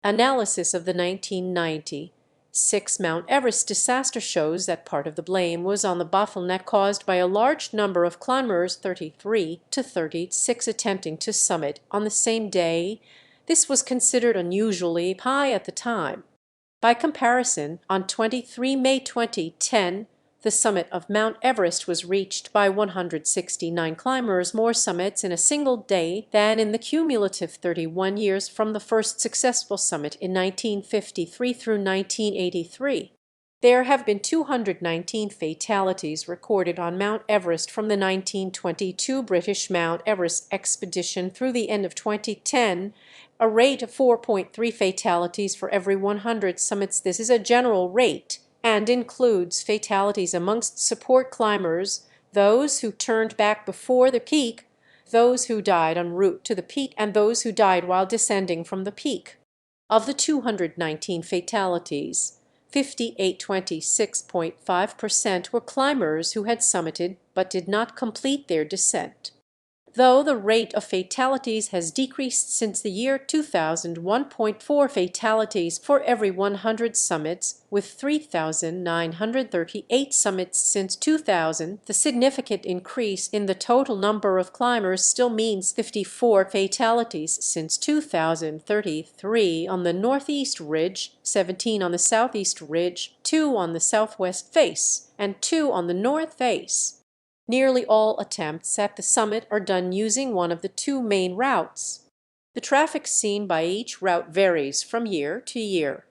Analysis of the 1996 Mount Everest disaster shows that part of the blame was on the bottleneck caused by a large number of climbers, 33 to 36, attempting to summit on the same day. This was considered unusually high at the time. By comparison, on 23 May 2010, the summit of Mount Everest was reached by 169 climbers, more summits in a single day than in the cumulative 31 years from the first successful summit in 1953 through 1983. There have been 219 fatalities recorded on Mount Everest from the 1922 British Mount Everest expedition through the end of 2010, a rate of 4.3 fatalities for every 100 summits. This is a general rate and includes fatalities amongst support climbers, those who turned back before the peak, those who died en route to the peak, and those who died while descending from the peak. Of the 219 fatalities, 26.5% were climbers who had summited but did not complete their descent. Though the rate of fatalities has decreased since the year 2000, 1.4 fatalities for every 100 summits, with 3,938 summits since 2000, the significant increase in the total number of climbers still means 54 fatalities since 2033 on the northeast ridge, 17 on the southeast ridge, 2 on the southwest face, and 2 on the north face. Nearly all attempts at the summit are done using one of the two main routes. The traffic seen by each route varies from year to year.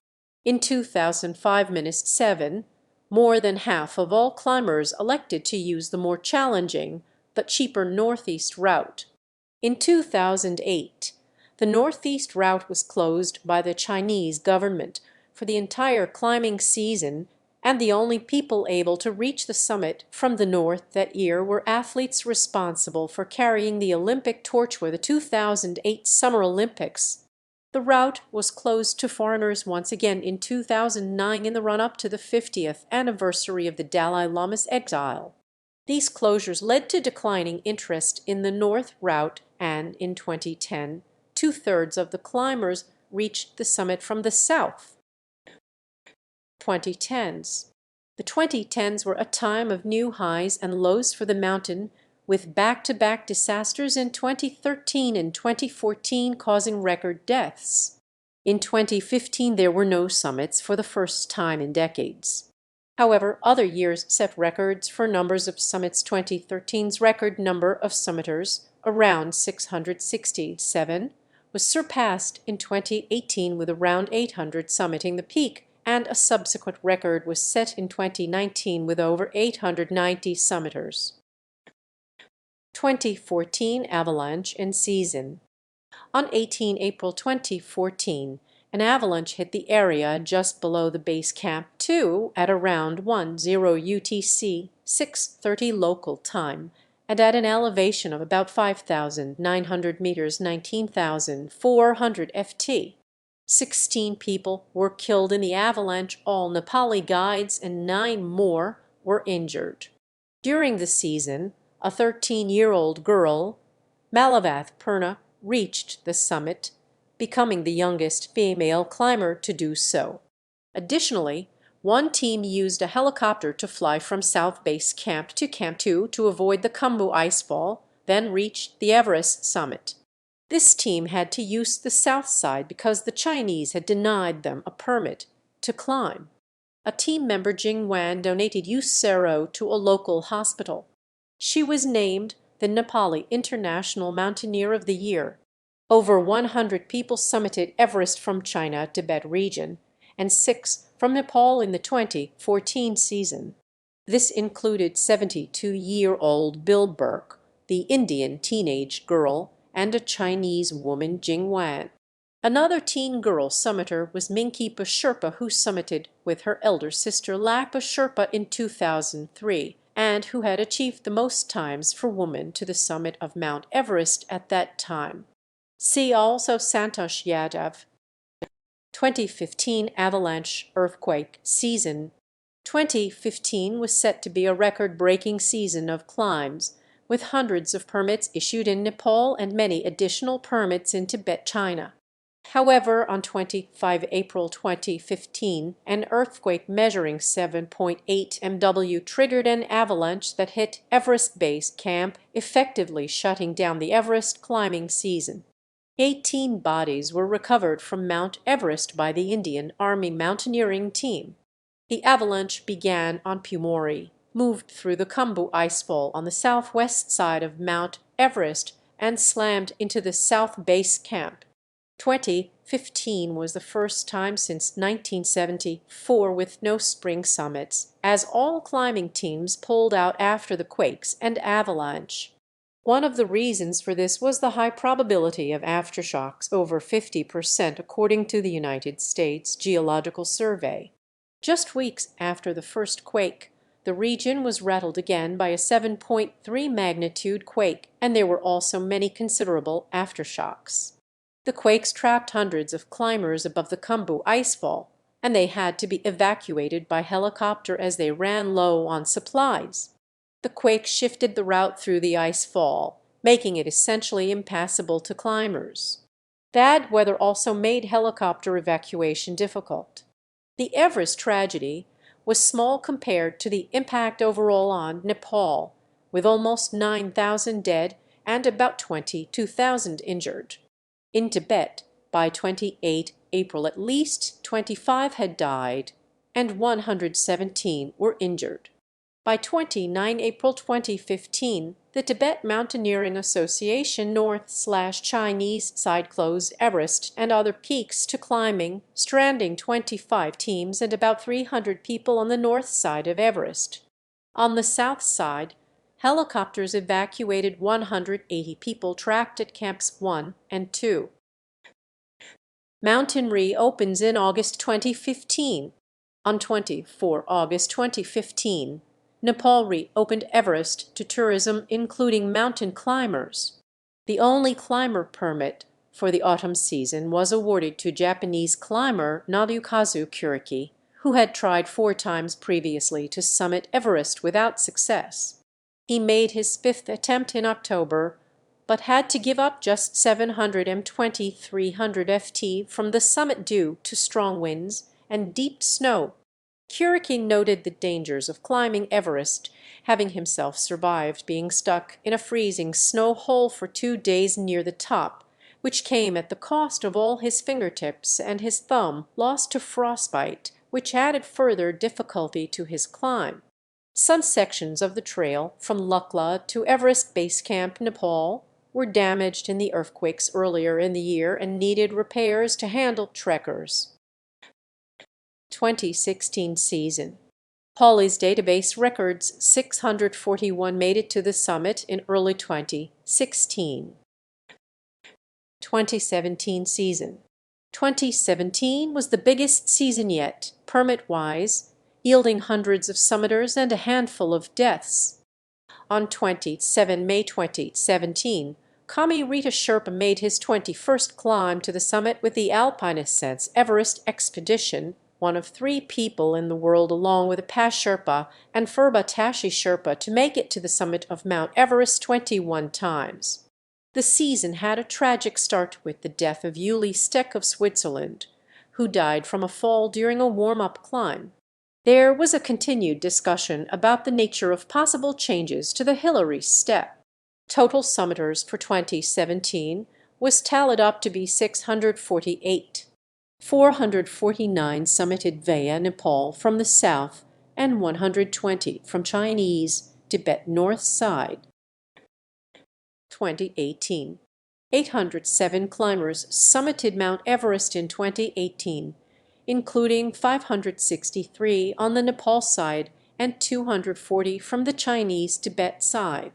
In 2005-7, more than half of all climbers elected to use the more challenging but cheaper northeast route. In 2008, the northeast route was closed by the Chinese government for the entire climbing season, and the only people able to reach the summit from the north that year were athletes responsible for carrying the Olympic torch for the 2008 Summer Olympics. The route was closed to foreigners once again in 2009 in the run-up to the 50th anniversary of the Dalai Lama's exile. These closures led to declining interest in the north route, and in 2010, two-thirds of the climbers reached the summit from the south. 2010s. The 2010s were a time of new highs and lows for the mountain, with back-to-back disasters in 2013 and 2014 causing record deaths. In 2015, there were no summits for the first time in decades. However, other years set records for numbers of summits. 2013's record number of summiters, around 667, was surpassed in 2018 with around 800 summiting the peak, and a subsequent record was set in 2019 with over 890 summiters. 2014 avalanche and season. On 18 April 2014, an avalanche hit the area just below the base camp 2 at around 10 UTC, 6:30 local time, and at an elevation of about 5,900 meters, 19,400 FT. 16 people were killed in the avalanche, all Nepali guides, and 9 more were injured. During the season, a 13-year-old girl, Malavath Purna, reached the summit, becoming the youngest female climber to do so. Additionally, one team used a helicopter to fly from South Base Camp to Camp 2 to avoid the Khumbu icefall, then reached the Everest summit. This team had to use the south side because the Chinese had denied them a permit to climb. A team member, Jing Wan, donated Usero to a local hospital. She was named the Nepali International Mountaineer of the Year. Over 100 people summited Everest from China, Tibet region, and 6 from Nepal in the 2014 season. This included 72-year-old Bill Burke, the Indian teenage girl, and a Chinese woman, Jing Wan. Another teen girl summiter was Minkypa Sherpa, who summited with her elder sister Lakpa Sherpa in 2003, and who had achieved the most times for women to the summit of Mount Everest at that time. See also Santosh Yadav. 2015 avalanche earthquake season. 2015 was set to be a record-breaking season of climbs, with hundreds of permits issued in Nepal and many additional permits in Tibet, China. However, on 25 April 2015, an earthquake measuring 7.8 MW triggered an avalanche that hit Everest Base Camp, effectively shutting down the Everest climbing season. 18 bodies were recovered from Mount Everest by the Indian Army mountaineering team. The avalanche began on Pumori, moved through the Khumbu icefall on the southwest side of Mount Everest, and slammed into the South Base Camp. 2015 was the first time since 1974 with no spring summits, as all climbing teams pulled out after the quakes and avalanche. One of the reasons for this was the high probability of aftershocks, over 50% according to the United States Geological Survey. Just weeks after the first quake, the region was rattled again by a 7.3 magnitude quake, and there were also many considerable aftershocks. The quakes trapped hundreds of climbers above the Khumbu icefall, and they had to be evacuated by helicopter as they ran low on supplies. The quake shifted the route through the icefall, making it essentially impassable to climbers. Bad weather also made helicopter evacuation difficult. The Everest tragedy was small compared to the impact overall on Nepal, with almost 9,000 dead and about 22,000 injured. In Tibet, by 28 April, at least 25 had died and 117 were injured. By 29 April 2015, the Tibet Mountaineering Association North/Chinese side closed Everest and other peaks to climbing, stranding 25 teams and about 300 people on the north side of Everest. On the south side, helicopters evacuated 180 people trapped at Camps 1 and 2. Mountain reopens in August 2015. On 24 August 2015, Nepal reopened Everest to tourism, including mountain climbers. The only climber permit for the autumn season was awarded to Japanese climber Nadeukazu Kuriki, who had tried 4 times previously to summit Everest without success. He made his 5th attempt in October, but had to give up just 700 m 2,300 ft from the summit due to strong winds and deep snow. Kuriki noted the dangers of climbing Everest, having himself survived being stuck in a freezing snow hole for 2 days near the top, which came at the cost of all his fingertips and his thumb lost to frostbite, which added further difficulty to his climb. Some sections of the trail from Lukla to Everest Base Camp, Nepal, were damaged in the earthquakes earlier in the year and needed repairs to handle trekkers. 2016 season. Hawley's database records 641 made it to the summit in early 2016. 2017 season. 2017 was the biggest season yet, permit-wise, yielding hundreds of summiters and a handful of deaths. On 27 May 2017, Kami Rita Sherpa made his 21st climb to the summit with the Alpine Ascents Everest Expedition, one of 3 people in the world along with Apa Sherpa and Phurba Tashi Sherpa to make it to the summit of Mount Everest 21 times. The season had a tragic start with the death of Uli Steck of Switzerland, who died from a fall during a warm-up climb. There was a continued discussion about the nature of possible changes to the Hillary step. Total summiters for 2017 was tallied up to be 648. 449 summited via Nepal from the south and 120 from Chinese Tibet north side. 2018. 807 climbers summited Mount Everest in 2018, including 563 on the Nepal side and 240 from the Chinese Tibet side.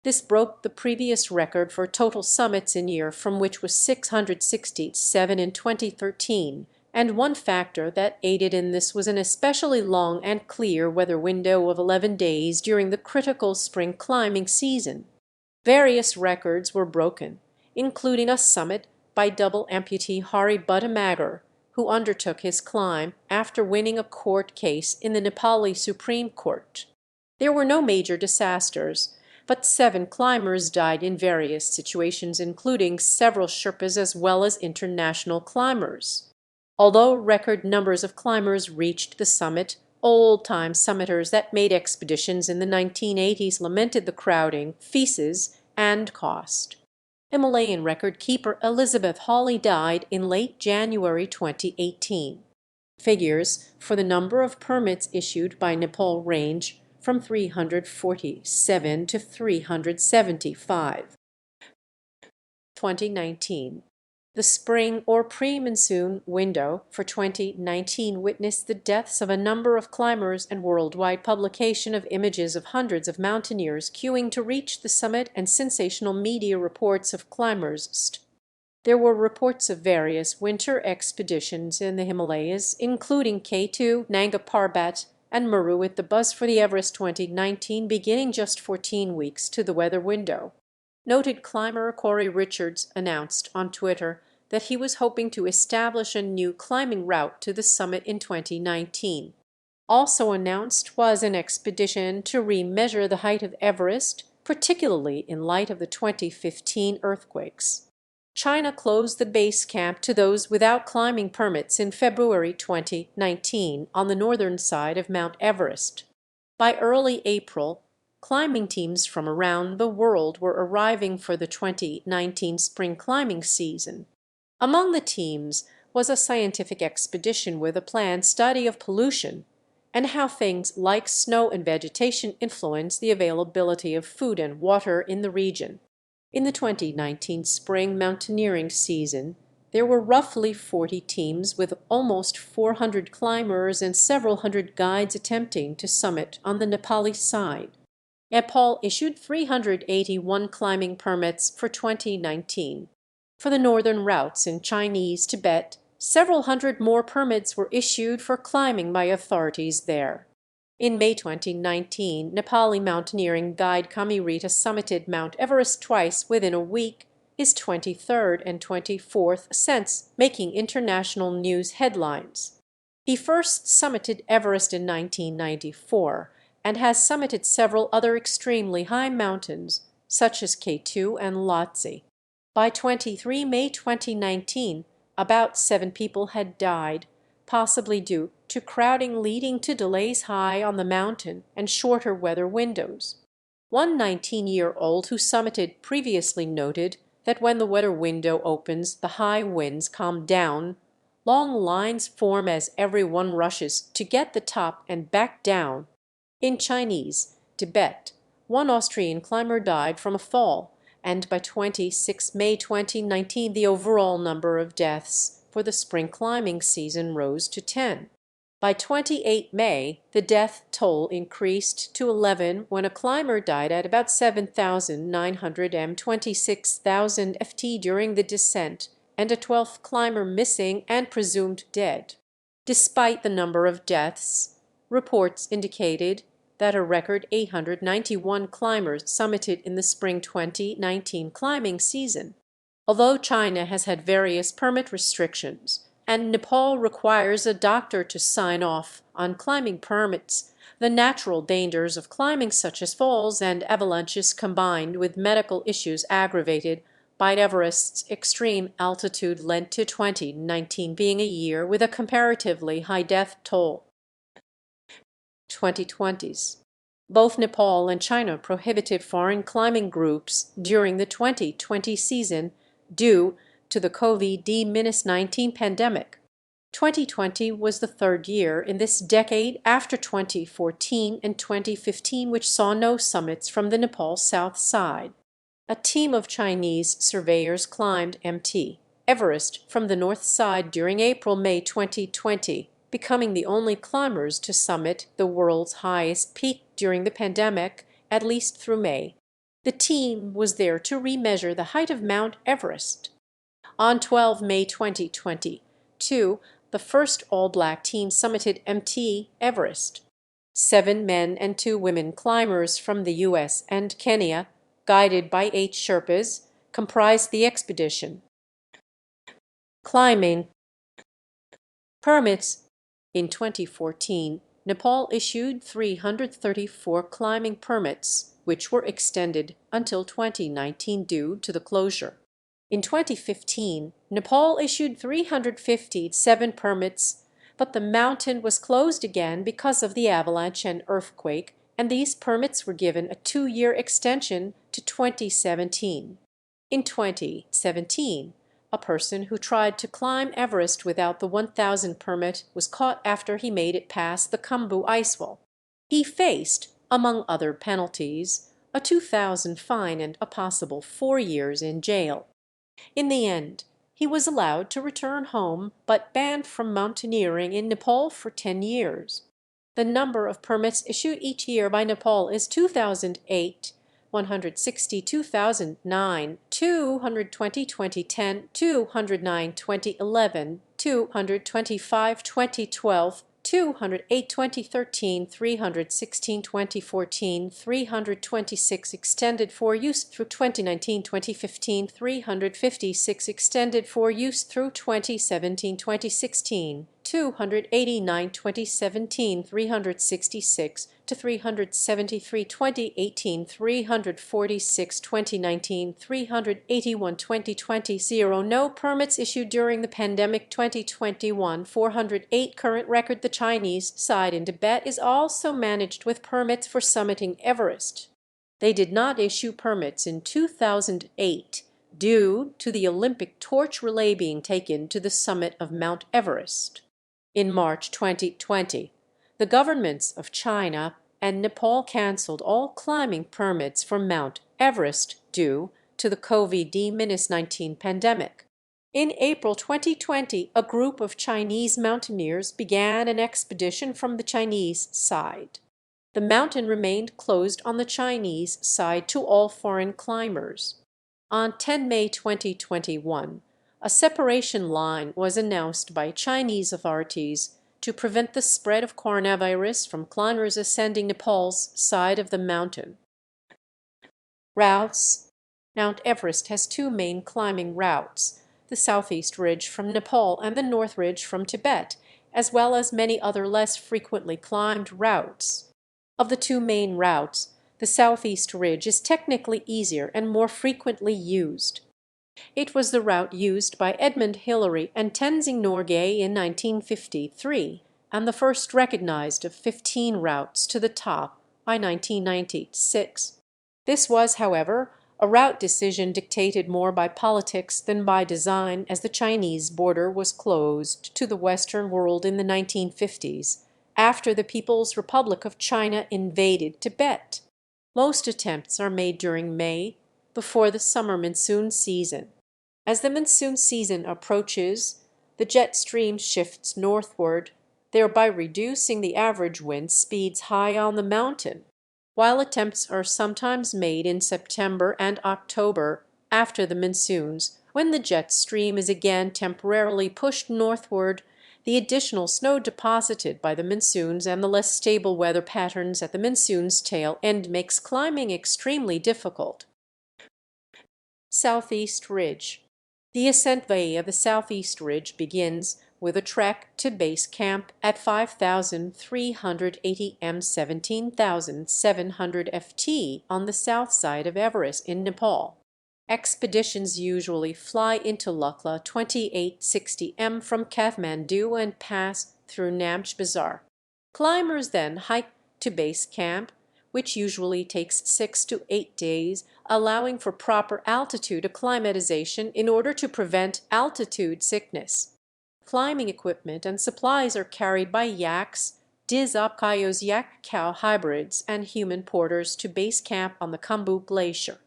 This broke the previous record for total summits in year, from which was 667 in 2013, and one factor that aided in this was an especially long and clear weather window of 11 days during the critical spring climbing season. Various records were broken, including a summit by double amputee Hari Bhattamagar, who undertook his climb after winning a court case in the Nepali Supreme Court. There were no major disasters, but 7 climbers died in various situations, including several Sherpas as well as international climbers. Although record numbers of climbers reached the summit, old-time summiters that made expeditions in the 1980s lamented the crowding, feces, and cost. Himalayan record keeper Elizabeth Hawley died in late January 2018. Figures for the number of permits issued by Nepal range from 347 to 375. 2019. The spring or pre-monsoon window for 2019 witnessed the deaths of a number of climbers and worldwide publication of images of hundreds of mountaineers queuing to reach the summit and sensational media reports of climbers. There were reports of various winter expeditions in the Himalayas, including K2, Nanga Parbat, and Meru at the buzz for the Everest 2019, beginning just 14 weeks to the weather window. Noted climber Corey Richards announced on Twitter that he was hoping to establish a new climbing route to the summit in 2019. Also announced was an expedition to remeasure the height of Everest, particularly in light of the 2015 earthquakes. China closed the base camp to those without climbing permits in February 2019 on the northern side of Mount Everest. By early April, climbing teams from around the world were arriving for the 2019 spring climbing season. Among the teams was a scientific expedition with a planned study of pollution and how things like snow and vegetation influence the availability of food and water in the region. In the 2019 spring mountaineering season, there were roughly 40 teams with almost 400 climbers and several hundred guides attempting to summit on the Nepali side. Nepal issued 381 climbing permits for 2019. For the northern routes in Chinese Tibet, several hundred more permits were issued for climbing by authorities there. In May 2019, Nepali mountaineering guide Kamirita summited Mount Everest twice within a week, his 23rd and 24th ascents making international news headlines. He first summited Everest in 1994 and has summited several other extremely high mountains, such as K2 and Lhotse. By 23 May 2019, about 7 people had died, possibly due to crowding leading to delays high on the mountain and shorter weather windows. One 19-year-old who summited previously noted that when the weather window opens, the high winds calm down. Long lines form as everyone rushes to get the top and back down. In Chinese Tibet, one Austrian climber died from a fall, and by 26 May 2019, the overall number of deaths for the spring climbing season rose to 10. By 28 May, the death toll increased to 11 when a climber died at about 7,900 m 26,000 ft during the descent, and a 12th climber missing and presumed dead. Despite the number of deaths, reports indicated that a record 891 climbers summited in the spring 2019 climbing season. Although China has had various permit restrictions, and Nepal requires a doctor to sign off on climbing permits, the natural dangers of climbing, such as falls and avalanches, combined with medical issues aggravated by Everest's extreme altitude, led to 2019 being a year with a comparatively high death toll. 2020s. Both Nepal and China prohibited foreign climbing groups during the 2020 season due to the COVID-19 pandemic. 2020 was the third year in this decade after 2014 and 2015, which saw no summits from the Nepal south side. A team of Chinese surveyors climbed Mt. Everest from the north side during April-May 2020, becoming the only climbers to summit the world's highest peak during the pandemic, at least through May. The team was there to remeasure the height of Mount Everest. On 12 May 2022, the first all-black team summited Mt. Everest. 7 men and 2 women climbers from the US and Kenya, guided by 8 Sherpas, comprised the expedition. Climbing permits. In 2014, Nepal issued 334 climbing permits, which were extended until 2019 due to the closure. In 2015, Nepal issued 357 permits, but the mountain was closed again because of the avalanche and earthquake, and these permits were given a 2-year extension to 2017. In 2017, a person who tried to climb Everest without the 1,000 permit was caught after he made it past the Khumbu icewall. He faced, among other penalties, a 2,000 fine and a possible 4 years in jail. In the end, he was allowed to return home, but banned from mountaineering in Nepal for 10 years. The number of permits issued each year by Nepal is 2008, 160 2009, 220 2010, 209 2011, 225 2012, 208 2013, 316 2014, 326 extended for use through 2019 2015, 356 extended for use through 2017 2016, 289 2017, 366 to 373 2018, 346 2019, 381 2020. 0 no permits issued during the pandemic 2021, 408 current record. The Chinese side in Tibet is also managed with permits for summiting Everest. They did not issue permits in 2008 due to the Olympic torch relay being taken to the summit of Mount Everest. In March 2020, the governments of China and Nepal cancelled all climbing permits for Mount Everest due to the COVID-19 pandemic. In April 2020, a group of Chinese mountaineers began an expedition from the Chinese side. The mountain remained closed on the Chinese side to all foreign climbers. On 10 May 2021, a separation line was announced by Chinese authorities to prevent the spread of coronavirus from climbers ascending Nepal's side of the mountain. Routes. Mount Everest has 2 main climbing routes, the Southeast Ridge from Nepal and the North Ridge from Tibet, as well as many other less frequently climbed routes. Of the 2 main routes, the Southeast Ridge is technically easier and more frequently used. It was the route used by Edmund Hillary and Tenzing Norgay in 1953, and the first recognized of 15 routes to the top by 1996. This was, however, a route decision dictated more by politics than by design, as the Chinese border was closed to the Western world in the 1950s, after the People's Republic of China invaded Tibet. Most attempts are made during May, before the summer monsoon season. As the monsoon season approaches, the jet stream shifts northward, thereby reducing the average wind speeds high on the mountain, while attempts are sometimes made in September and October after the monsoons, when the jet stream is again temporarily pushed northward. The additional snow deposited by the monsoons and the less stable weather patterns at the monsoon's tail end makes climbing extremely difficult. Southeast Ridge. The ascent way of the Southeast Ridge begins with a trek to base camp at 5,380 m 17,700 ft on the south side of Everest in Nepal. Expeditions usually fly into Lukla 2860 m from Kathmandu and pass through Namche Bazaar. Climbers then hike to base camp, which usually takes 6 to 8 days, allowing for proper altitude acclimatization in order to prevent altitude sickness. Climbing equipment and supplies are carried by yaks, Diz-Apkayos yak-cow hybrids, and human porters to base camp on the Khumbu Glacier.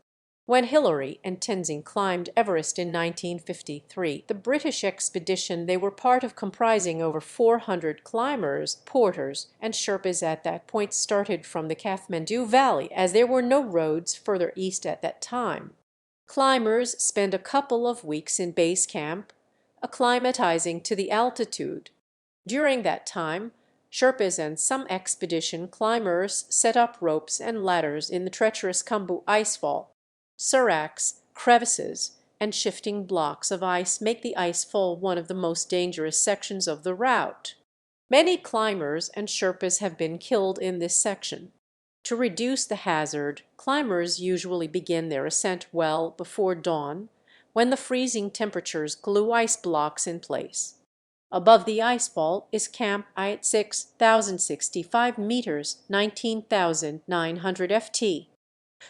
When Hillary and Tenzing climbed Everest in 1953, the British expedition they were part of, comprising over 400 climbers, porters, and Sherpas at that point, started from the Kathmandu Valley, as there were no roads further east at that time. Climbers spend a couple of weeks in base camp, acclimatizing to the altitude. During that time, Sherpas and some expedition climbers set up ropes and ladders in the treacherous Khumbu icefall. Seracs, crevices, and shifting blocks of ice make the icefall one of the most dangerous sections of the route. Many climbers and Sherpas have been killed in this section. To reduce the hazard, climbers usually begin their ascent well before dawn, when the freezing temperatures glue ice blocks in place. Above the icefall is Camp I at 6,065 meters, 19,900 ft.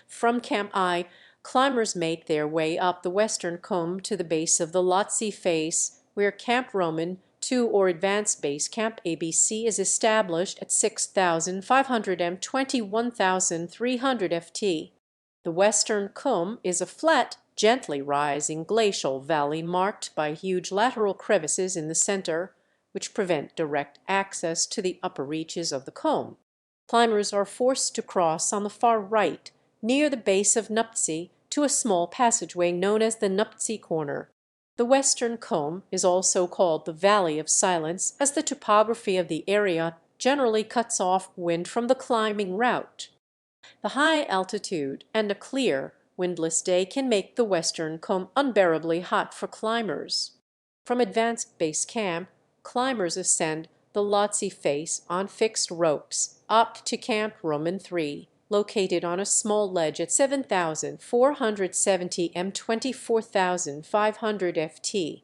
From Camp I, climbers make their way up the western comb to the base of the Lhotse face, where Camp Roman 2 or Advanced Base Camp ABC is established at 6,500 m 21,300 ft. The western comb is a flat, gently rising glacial valley marked by huge lateral crevices in the center, which prevent direct access to the upper reaches of the comb. Climbers are forced to cross on the far right, near the base of Nuptse, to a small passageway known as the Nuptse Corner. The western comb is also called the Valley of Silence, as the topography of the area generally cuts off wind from the climbing route. The high altitude and a clear, windless day can make the western comb unbearably hot for climbers. From Advanced Base Camp, climbers ascend the Lhotse face on fixed ropes up to Camp Roman 3, located on a small ledge at 7,470 m 24,500 ft.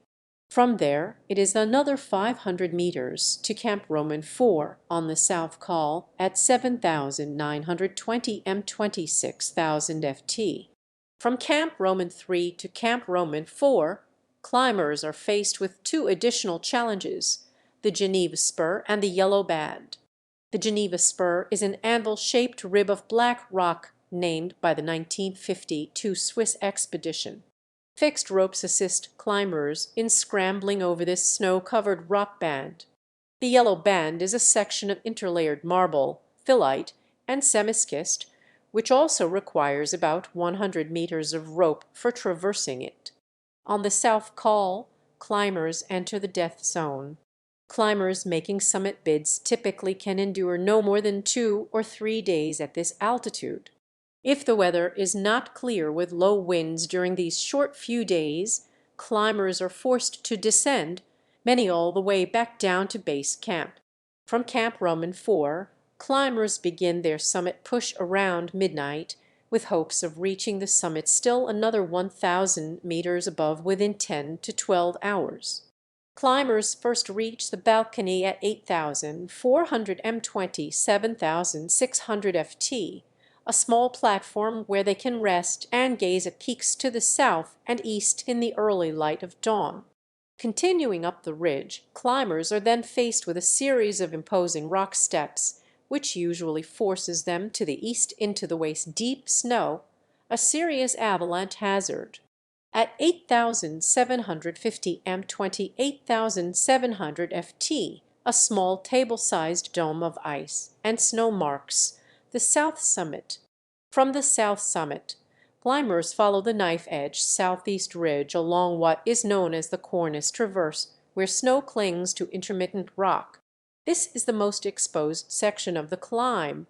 From there, it is another 500 meters to Camp Roman 4 on the South Col at 7,920 m 26,000 ft. From Camp Roman 3 to Camp Roman 4, climbers are faced with two additional challenges: the Geneva Spur and the Yellow Band. The Geneva Spur is an anvil-shaped rib of black rock named by the 1952 Swiss expedition. Fixed ropes assist climbers in scrambling over this snow-covered rock band. The Yellow Band is a section of interlayered marble, phyllite, and semischist, which also requires about 100 meters of rope for traversing it. On the South Col, climbers enter the death zone. Climbers making summit bids typically can endure no more than 2 or 3 days at this altitude. If the weather is not clear with low winds during these short few days, climbers are forced to descend, many all the way back down to base camp. From Camp Roman 4, climbers begin their summit push around midnight, with hopes of reaching the summit still another 1,000 meters above within 10 to 12 hours. Climbers first reach the balcony at 8,400 m 27,600 ft, a small platform where they can rest and gaze at peaks to the south and east in the early light of dawn. Continuing up the ridge, climbers are then faced with a series of imposing rock steps, which usually forces them to the east into the waist-deep snow, a serious avalanche hazard. At 8,750 m 28,700 ft, a small table-sized dome of ice and snow marks the south summit. From the south summit, climbers follow the knife-edge southeast ridge along what is known as the Cornice Traverse, where snow clings to intermittent rock. This is the most exposed section of the climb,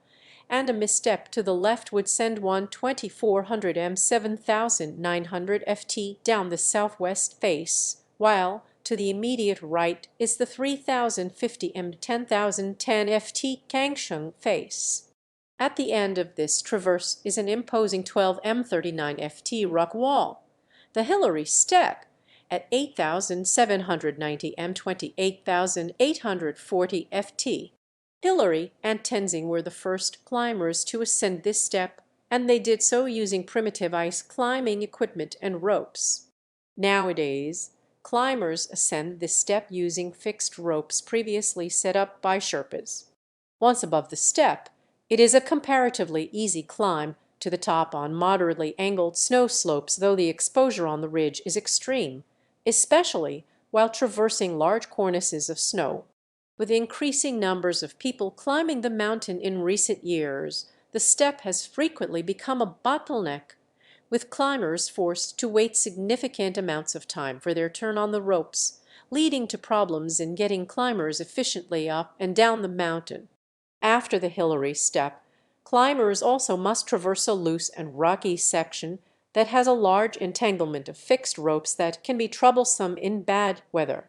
and a misstep to the left would send one 2,400 m 7,900 ft down the southwest face, while to the immediate right is the 3,050 m 10,010 ft Kangshung face. At the end of this traverse is an imposing 12 m 39 ft rock wall, the Hillary Step, at 8,790 m 28,840 ft. Hillary and Tenzing were the first climbers to ascend this step, and they did so using primitive ice climbing equipment and ropes. Nowadays, climbers ascend this step using fixed ropes previously set up by Sherpas. Once above the step, it is a comparatively easy climb to the top on moderately angled snow slopes, though the exposure on the ridge is extreme, especially while traversing large cornices of snow. With increasing numbers of people climbing the mountain in recent years, the step has frequently become a bottleneck, with climbers forced to wait significant amounts of time for their turn on the ropes, leading to problems in getting climbers efficiently up and down the mountain. After the Hillary step, climbers also must traverse a loose and rocky section that has a large entanglement of fixed ropes that can be troublesome in bad weather.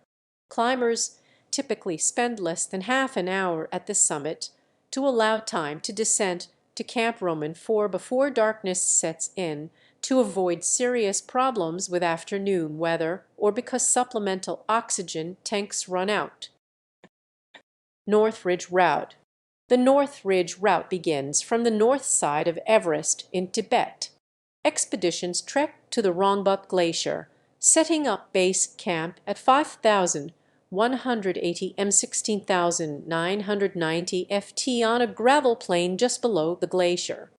Climbers typically spend less than half an hour at the summit to allow time to descend to Camp Roman 4 before darkness sets in, to avoid serious problems with afternoon weather or because supplemental oxygen tanks run out. North Ridge Route. The North Ridge Route begins from the north side of Everest in Tibet. Expeditions trek to the Rongbuk Glacier, setting up base camp at 5,180 m 16,990 ft on a gravel plain just below the glacier.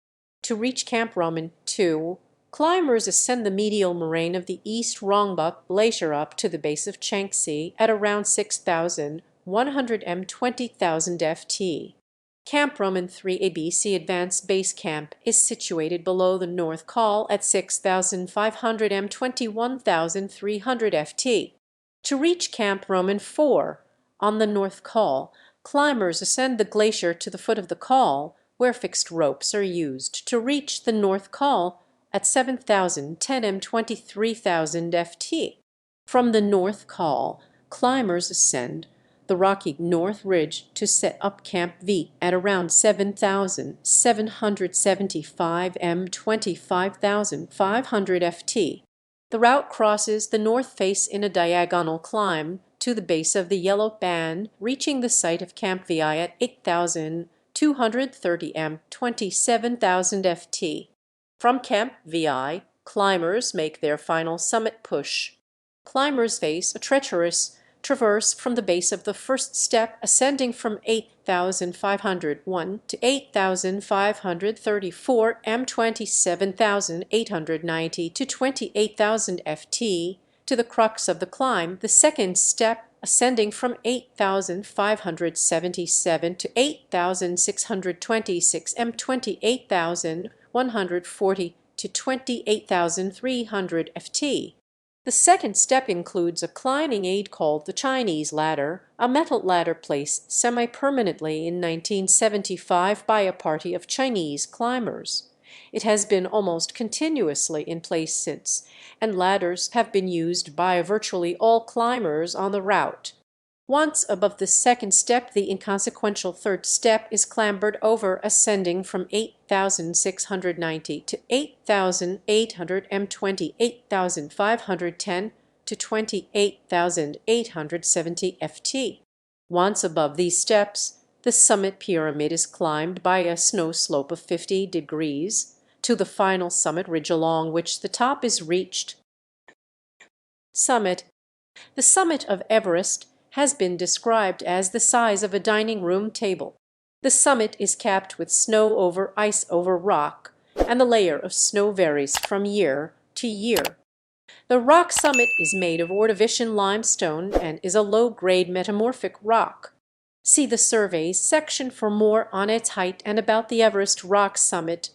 To reach Camp Roman 2, climbers ascend the medial moraine of the East Rongbuk Glacier up to the base of Changxi at around 6,100 m 20,000 ft. Camp Roman 3 ABC Advanced Base Camp is situated below the North Col at 6,500 m 21,300 ft. To reach Camp Roman 4 on the North Col, climbers ascend the glacier to the foot of the col, where fixed ropes are used to reach the North Col at 7,010 m 23,000 ft. From the North Col, climbers ascend the rocky North Ridge to set up Camp V at around 7,775 m 25,500 ft. The route crosses the north face in a diagonal climb to the base of the yellow band, reaching the site of Camp VI at 8,230 m 27,000 ft. From Camp VI, climbers make their final summit push. Climbers face a treacherous traverse from the base of the first step, ascending from 8,501 to 8,534 m 27,890 to 28,000 ft, to the crux of the climb, the second step, ascending from 8,577 to 8,626 m 28,140 to 28,300 ft. The second step includes a climbing aid called the Chinese ladder, a metal ladder placed semi-permanently in 1975 by a party of Chinese climbers. It has been almost continuously in place since, and ladders have been used by virtually all climbers on the route. Once above the second step, the inconsequential third step is clambered over, ascending from 8,690 to 8,800 m 28,510 to 28,870 ft. Once above these steps, the summit pyramid is climbed by a snow slope of 50 degrees to the final summit ridge, along which the top is reached. Summit. The summit of Everest has been described as the size of a dining room table. The summit is capped with snow over ice over rock, and the layer of snow varies from year to year. The rock summit is made of Ordovician limestone and is a low-grade metamorphic rock. See the surveys section for more on its height and about the Everest rock summit.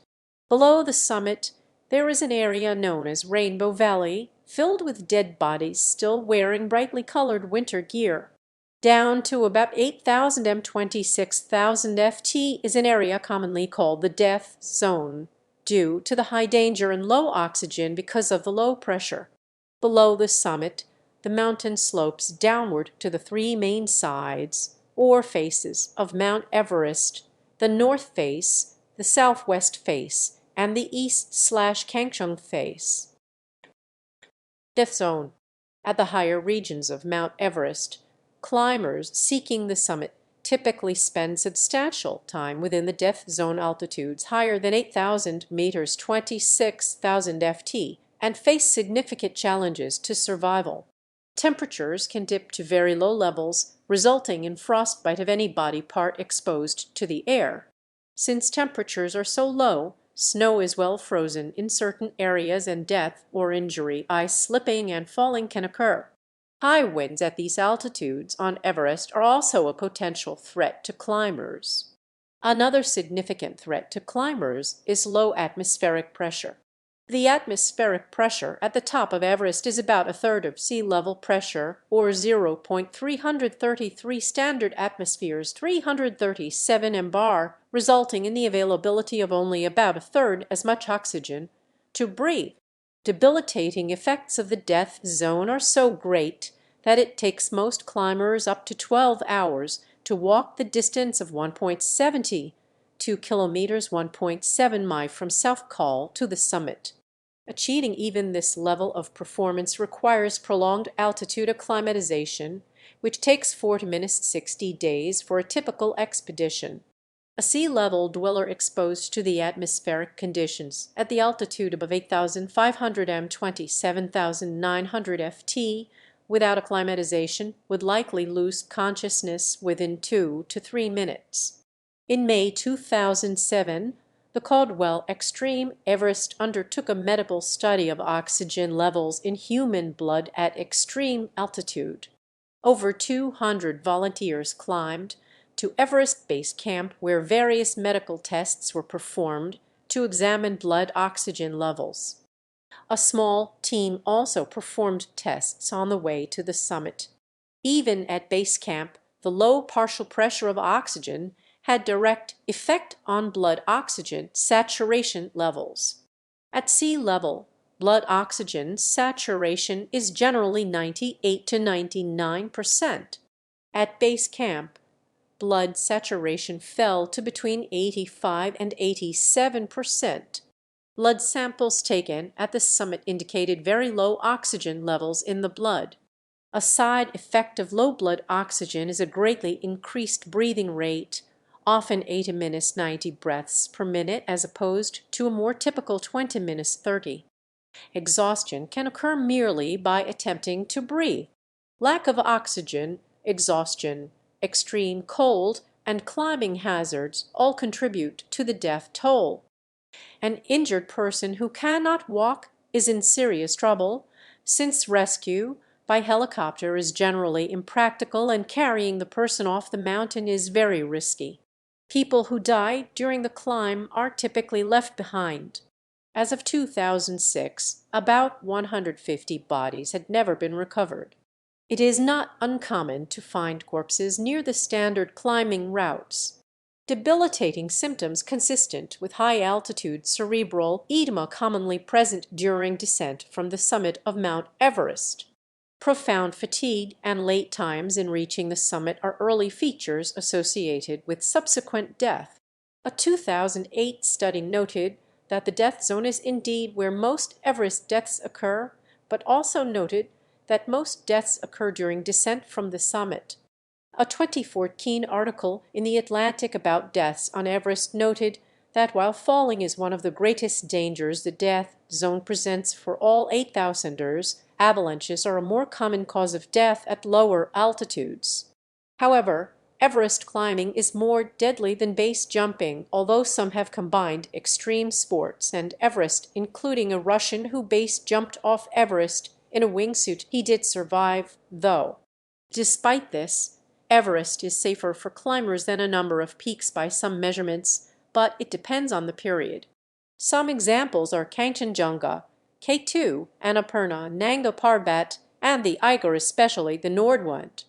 Below the summit, there is an area known as Rainbow Valley, filled with dead bodies still wearing brightly colored winter gear. Down to about 8,000 m 26,000 ft is an area commonly called the death zone, due to the high danger and low oxygen because of the low pressure. Below the summit, the mountain slopes downward to the three main sides, or faces, of Mount Everest: the north face, the southwest face, and the east/Kangchung face. Death zone. At the higher regions of Mount Everest, climbers seeking the summit typically spend substantial time within the death zone altitudes higher than 8,000 meters, 26,000 ft, and face significant challenges to survival. Temperatures can dip to very low levels, resulting in frostbite of any body part exposed to the air. Since temperatures are so low, Snow is well frozen in certain areas and death or injury, ice slipping and falling can occur. High winds at these altitudes on Everest are also a potential threat to climbers. Another significant threat to climbers is low atmospheric pressure. The atmospheric pressure at the top of Everest is about a third of sea level pressure, or 0.333 standard atmospheres, 337 mbar, resulting in the availability of only about a third as much oxygen to breathe. Debilitating effects of the death zone are so great that it takes most climbers up to 12 hours to walk the distance of 1.72 kilometers, 1.7 mi from South Col to the summit. Achieving even this level of performance requires prolonged altitude acclimatization, which takes 40 to 60 days for a typical expedition. A sea level dweller exposed to the atmospheric conditions at the altitude above 8,500 m, 27,900 ft, without acclimatization would likely lose consciousness within 2 to 3 minutes. In May 2007, the Caldwell Extreme Everest undertook a medical study of oxygen levels in human blood at extreme altitude. Over 200 volunteers climbed to Everest Base Camp, where various medical tests were performed to examine blood oxygen levels. A small team also performed tests on the way to the summit. Even at base camp, the low partial pressure of oxygen had direct effect on blood oxygen saturation levels. At sea level, blood oxygen saturation is generally 98 to 99%. At base camp, blood saturation fell to between 85 and 87%. Blood samples taken at the summit indicated very low oxygen levels in the blood. A side effect of low blood oxygen is a greatly increased breathing rate, often 80-90 breaths per minute as opposed to a more typical 20-30. Exhaustion can occur merely by attempting to breathe. Lack of oxygen, exhaustion, extreme cold, and climbing hazards all contribute to the death toll. An injured person who cannot walk is in serious trouble, since rescue by helicopter is generally impractical and carrying the person off the mountain is very risky. People who die during the climb are typically left behind. As of 2006, about 150 bodies had never been recovered. It is not uncommon to find corpses near the standard climbing routes. Debilitating symptoms consistent with high-altitude cerebral edema commonly present during descent from the summit of Mount Everest. Profound fatigue and late times in reaching the summit are early features associated with subsequent death. A 2008 study noted that the death zone is indeed where most Everest deaths occur, but also noted that most deaths occur during descent from the summit. A 2014 article in The Atlantic about deaths on Everest noted that while falling is one of the greatest dangers the death zone presents for all 8,000ers, avalanches are a more common cause of death at lower altitudes. However, Everest climbing is more deadly than base jumping, although some have combined extreme sports and Everest, including a Russian who base jumped off Everest in a wingsuit. He did survive, though. Despite this, Everest is safer for climbers than a number of peaks by some measurements, but it depends on the period. Some examples are Kanchenjunga, K2, Annapurna, Nanga Parbat, and the Eiger, especially the Nordwand.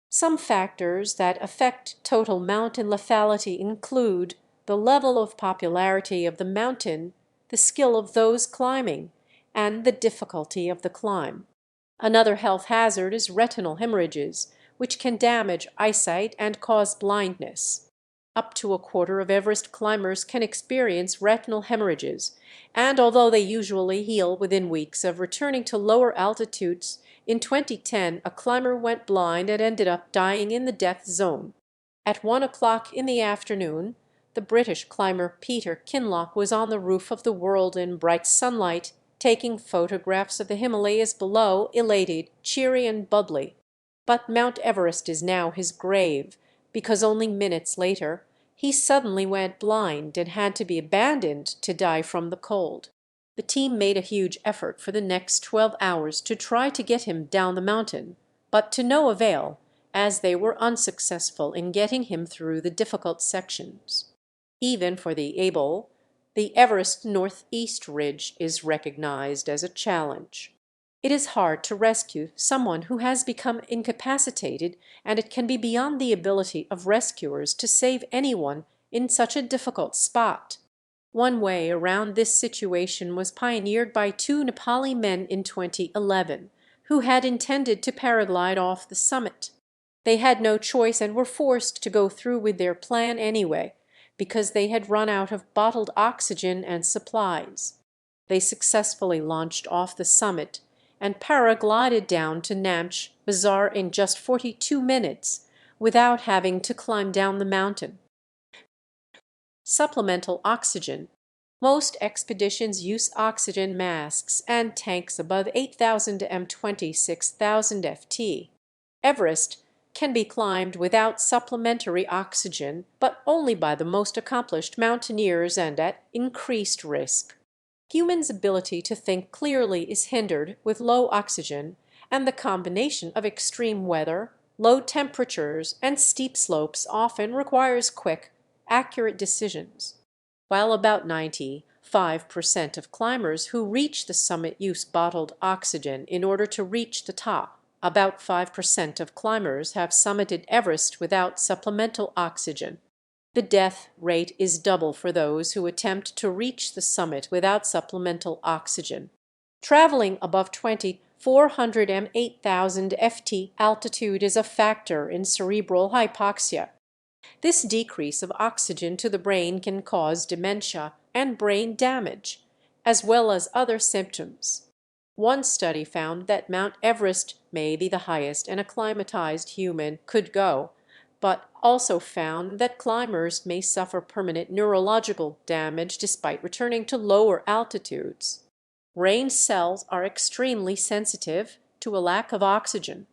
Some factors that affect total mountain lethality include the level of popularity of the mountain, the skill of those climbing, and the difficulty of the climb. Another health hazard is retinal hemorrhages, which can damage eyesight and cause blindness. Up to a quarter of Everest climbers can experience retinal hemorrhages, and although they usually heal within weeks of returning to lower altitudes, in 2010 a climber went blind and ended up dying in the death zone. At 1 o'clock in the afternoon, the British climber Peter Kinloch was on the roof of the World in bright sunlight, taking photographs of the Himalayas below, elated, cheery, and bubbly. But Mount Everest is now his grave, because only minutes later He suddenly went blind and had to be abandoned to die from the cold. The team made a huge effort for the next 12 hours to try to get him down the mountain, but to no avail, as they were unsuccessful in getting him through the difficult sections. Even for the able, the Everest northeast ridge is recognized as a challenge. It is hard to rescue someone who has become incapacitated, and it can be beyond the ability of rescuers to save anyone in such a difficult spot. One way around this situation was pioneered by two Nepali men in 2011, who had intended to paraglide off the summit. They had no choice and were forced to go through with their plan anyway, because they had run out of bottled oxygen and supplies. They successfully launched off the summit and paraglided down to Namche Bazaar in just 42 minutes, without having to climb down the mountain. Supplemental oxygen. Most expeditions use oxygen masks and tanks above 8,000 m 26,000 ft. Everest can be climbed without supplementary oxygen, but only by the most accomplished mountaineers and at increased risk. Humans' ability to think clearly is hindered with low oxygen, and the combination of extreme weather, low temperatures, and steep slopes often requires quick, accurate decisions. While about 95% of climbers who reach the summit use bottled oxygen in order to reach the top, about 5% of climbers have summited Everest without supplemental oxygen. The death rate is double for those who attempt to reach the summit without supplemental oxygen. Traveling above 2,400 m 8,000 ft altitude is a factor in cerebral hypoxia. This decrease of oxygen to the brain can cause dementia and brain damage, as well as other symptoms. One study found that Mount Everest may be the highest an acclimatized human could go, but also found that climbers may suffer permanent neurological damage despite returning to lower altitudes. Brain cells are extremely sensitive to a lack of oxygen.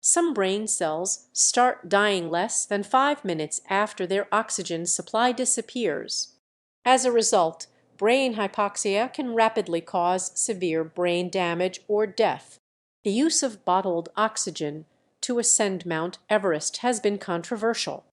Some brain cells start dying less than 5 minutes after their oxygen supply disappears. As a result, brain hypoxia can rapidly cause severe brain damage or death. The use of bottled oxygen to ascend Mount Everest has been controversial.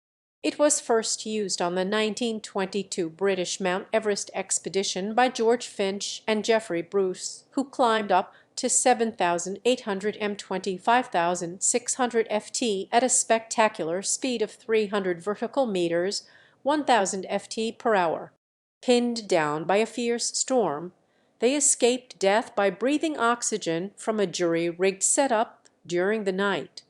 It was first used on the 1922 British Mount Everest expedition by George Finch and Geoffrey Bruce, who climbed up to 7,800 m 25,600 ft at a spectacular speed of 300 vertical meters, 1,000 ft per hour. Pinned down by a fierce storm, they escaped death by breathing oxygen from a jury-rigged setup during the night.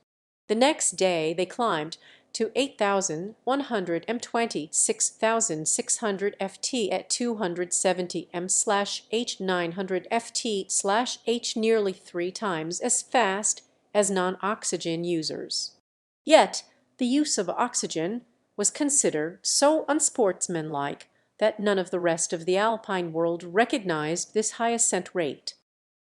The next day they climbed to 8,100 m 26,600 ft at 270 m/h 900 ft/h, nearly 3 times as fast as non-oxygen users. Yet the use of oxygen was considered so unsportsmanlike that none of the rest of the alpine world recognized this high ascent rate.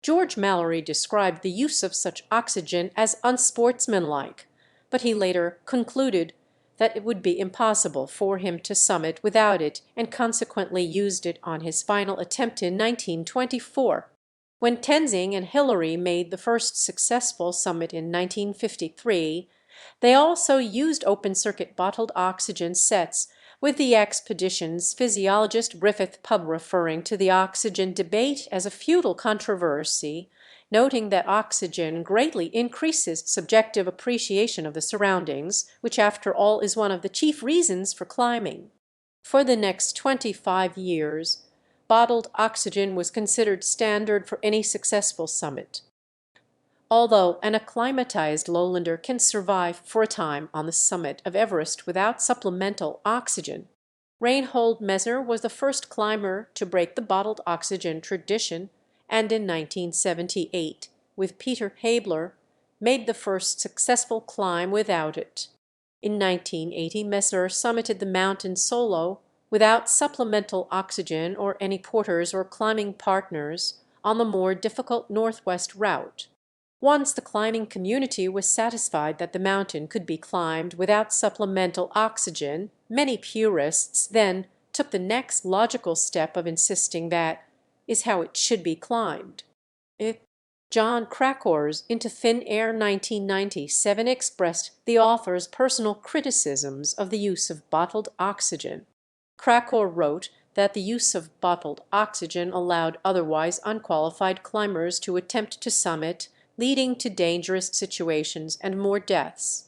George Mallory described the use of such oxygen as unsportsmanlike, but he later concluded that it would be impossible for him to summit without it, and consequently used it on his final attempt in 1924. When Tenzing and Hillary made the first successful summit in 1953, they also used open-circuit bottled oxygen sets, with the expedition's physiologist Griffith Pubb referring to the oxygen debate as a futile controversy, noting that oxygen greatly increases subjective appreciation of the surroundings, which after all is one of the chief reasons for climbing. For the next 25 years, bottled oxygen was considered standard for any successful summit. Although an acclimatized lowlander can survive for a time on the summit of Everest without supplemental oxygen, Reinhold Messner was the first climber to break the bottled oxygen tradition, and in 1978, with Peter Habler, made the first successful climb without it. In 1980, Messner summited the mountain solo, without supplemental oxygen or any porters or climbing partners, on the more difficult northwest route. Once the climbing community was satisfied that the mountain could be climbed without supplemental oxygen, many purists then took the next logical step of insisting that is how it should be climbed. John Krakor's Into Thin Air 1997 expressed the author's personal criticisms of the use of bottled oxygen. Krakor wrote that the use of bottled oxygen allowed otherwise unqualified climbers to attempt to summit, leading to dangerous situations and more deaths.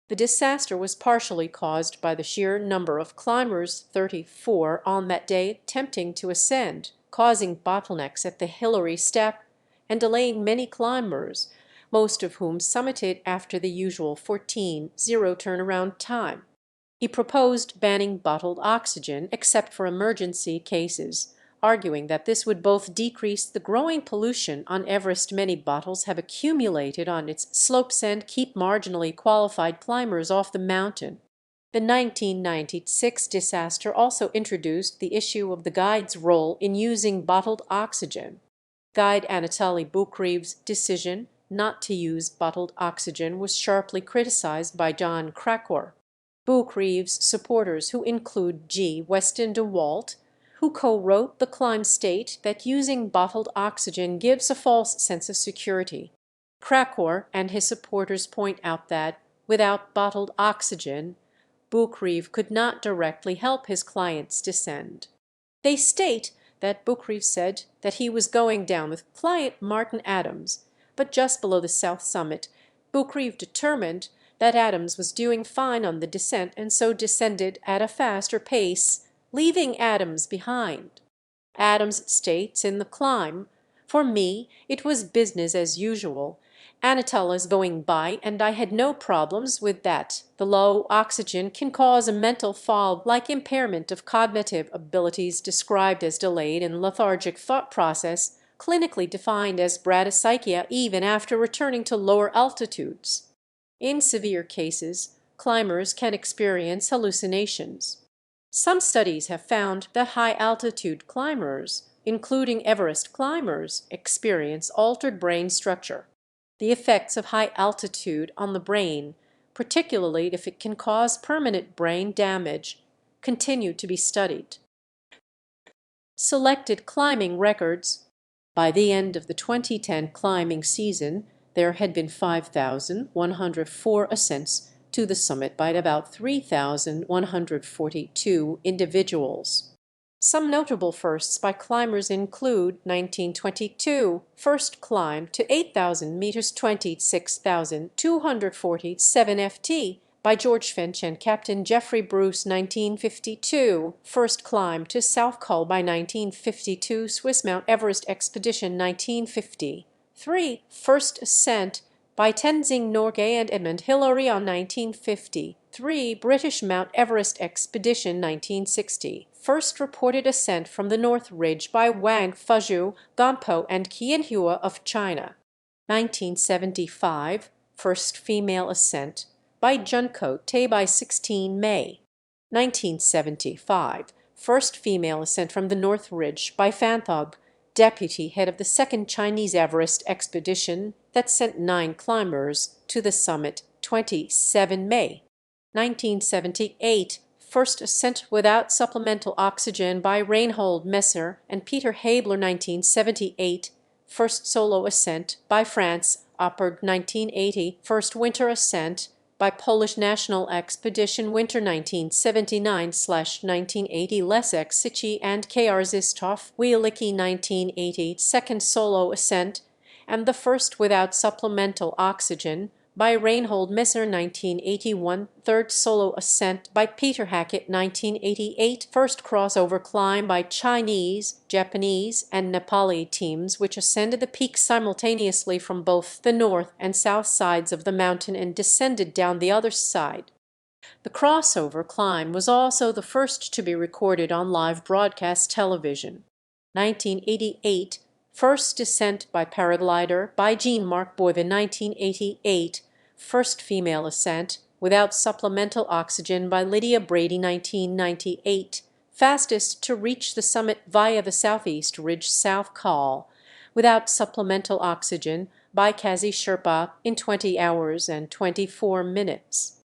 The disaster was partially caused by the sheer number of climbers, 34 on that day, attempting to ascend, causing bottlenecks at the Hillary Step and delaying many climbers, most of whom summited after the usual 14:00 turnaround time. He proposed banning bottled oxygen except for emergency cases, arguing that this would both decrease the growing pollution on Everest many bottles have accumulated on its slopes and keep marginally qualified climbers off the mountain. The 1996 disaster also introduced the issue of the guide's role in using bottled oxygen. Guide Anatoly Bukhriv's decision not to use bottled oxygen was sharply criticized by John Krakor. Bukhriv's supporters, who include G. Weston de Walt, who co-wrote The Climb, state that using bottled oxygen gives a false sense of security. Krakor and his supporters point out that, without bottled oxygen, Bukhriv could not directly help his clients descend. They state that Bukhriv said that he was going down with client Martin Adams, but just below the south summit, Bukhriv determined that Adams was doing fine on the descent and so descended at a faster pace, leaving Adams behind. Adams states in The Climb, "For me, it was business as usual. Anatol is going by, and I had no problems with that. The low oxygen can cause a mental fog-like impairment of cognitive abilities described as delayed and lethargic thought process, clinically defined as bradycychia even after returning to lower altitudes. In severe cases, climbers can experience hallucinations. Some studies have found that high-altitude climbers, including Everest climbers, experience altered brain structure. The effects of high altitude on the brain, particularly if it can cause permanent brain damage, continue to be studied." Selected climbing records. By the end of the 2010 climbing season, there had been 5,104 ascents to the summit by about 3,142 individuals. Some notable firsts by climbers include 1922 first climb to 8,000 meters, 26,247 ft by George Finch and Captain Jeffrey Bruce. 1952 first climb to South Col by 1952 Swiss Mount Everest expedition. 1953 first ascent by Tenzing Norgay and Edmund Hillary on 1953 British Mount Everest expedition. 1960 first reported ascent from the North Ridge by Wang Fuzhou, Gampo, and Qianhua of China. 1975 first female ascent by Junko Te by 16 May. 1975 first female ascent from the North Ridge by Fanthog, deputy head of the second Chinese Everest expedition that sent 9 climbers to the summit. 27 May. 1978 first ascent without supplemental oxygen by Reinhold Messer and Peter Habler. 1978 first solo ascent by France. Opperd. 1980 first winter ascent by Polish National Expedition winter 1979/1980 Leszek Sychy and Kr Zistov Wielicki. 1980 second solo ascent and the first without supplemental oxygen by Reinhold Messer. 1981 third solo ascent by Peter Hackett. 1988 first crossover climb by Chinese, Japanese, and Nepali teams which ascended the peak simultaneously from both the north and south sides of the mountain and descended down the other side. The crossover climb was also the first to be recorded on live broadcast television. 1988 first descent by paraglider by Jean-Marc Boivin. 1988 first female ascent without supplemental oxygen by Lydia Brady. 1998 fastest to reach the summit via the southeast ridge South Col without supplemental oxygen by Kazi Sherpa in 20 hours and 24 minutes.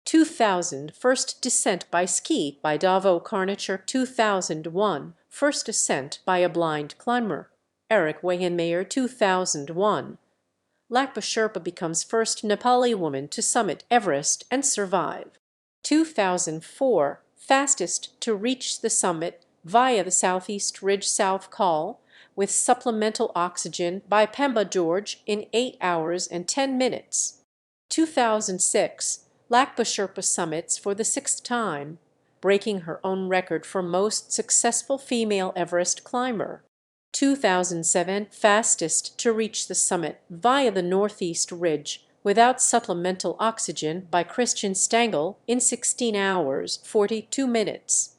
2000 first descent by ski by Davo Karnicher. 2001 first ascent by a blind climber, Eric Wehenmayer. 2001 Lakpa Sherpa becomes first Nepali woman to summit Everest and survive. 2004 fastest to reach the summit via the Southeast Ridge South Col with supplemental oxygen by Pemba George in 8 hours and 10 minutes. 2006 Lakpa Sherpa summits for the 6th time, breaking her own record for most successful female Everest climber. 2007 fastest to reach the summit via the Northeast Ridge without supplemental oxygen by Christian Stengel in 16 hours 42 minutes.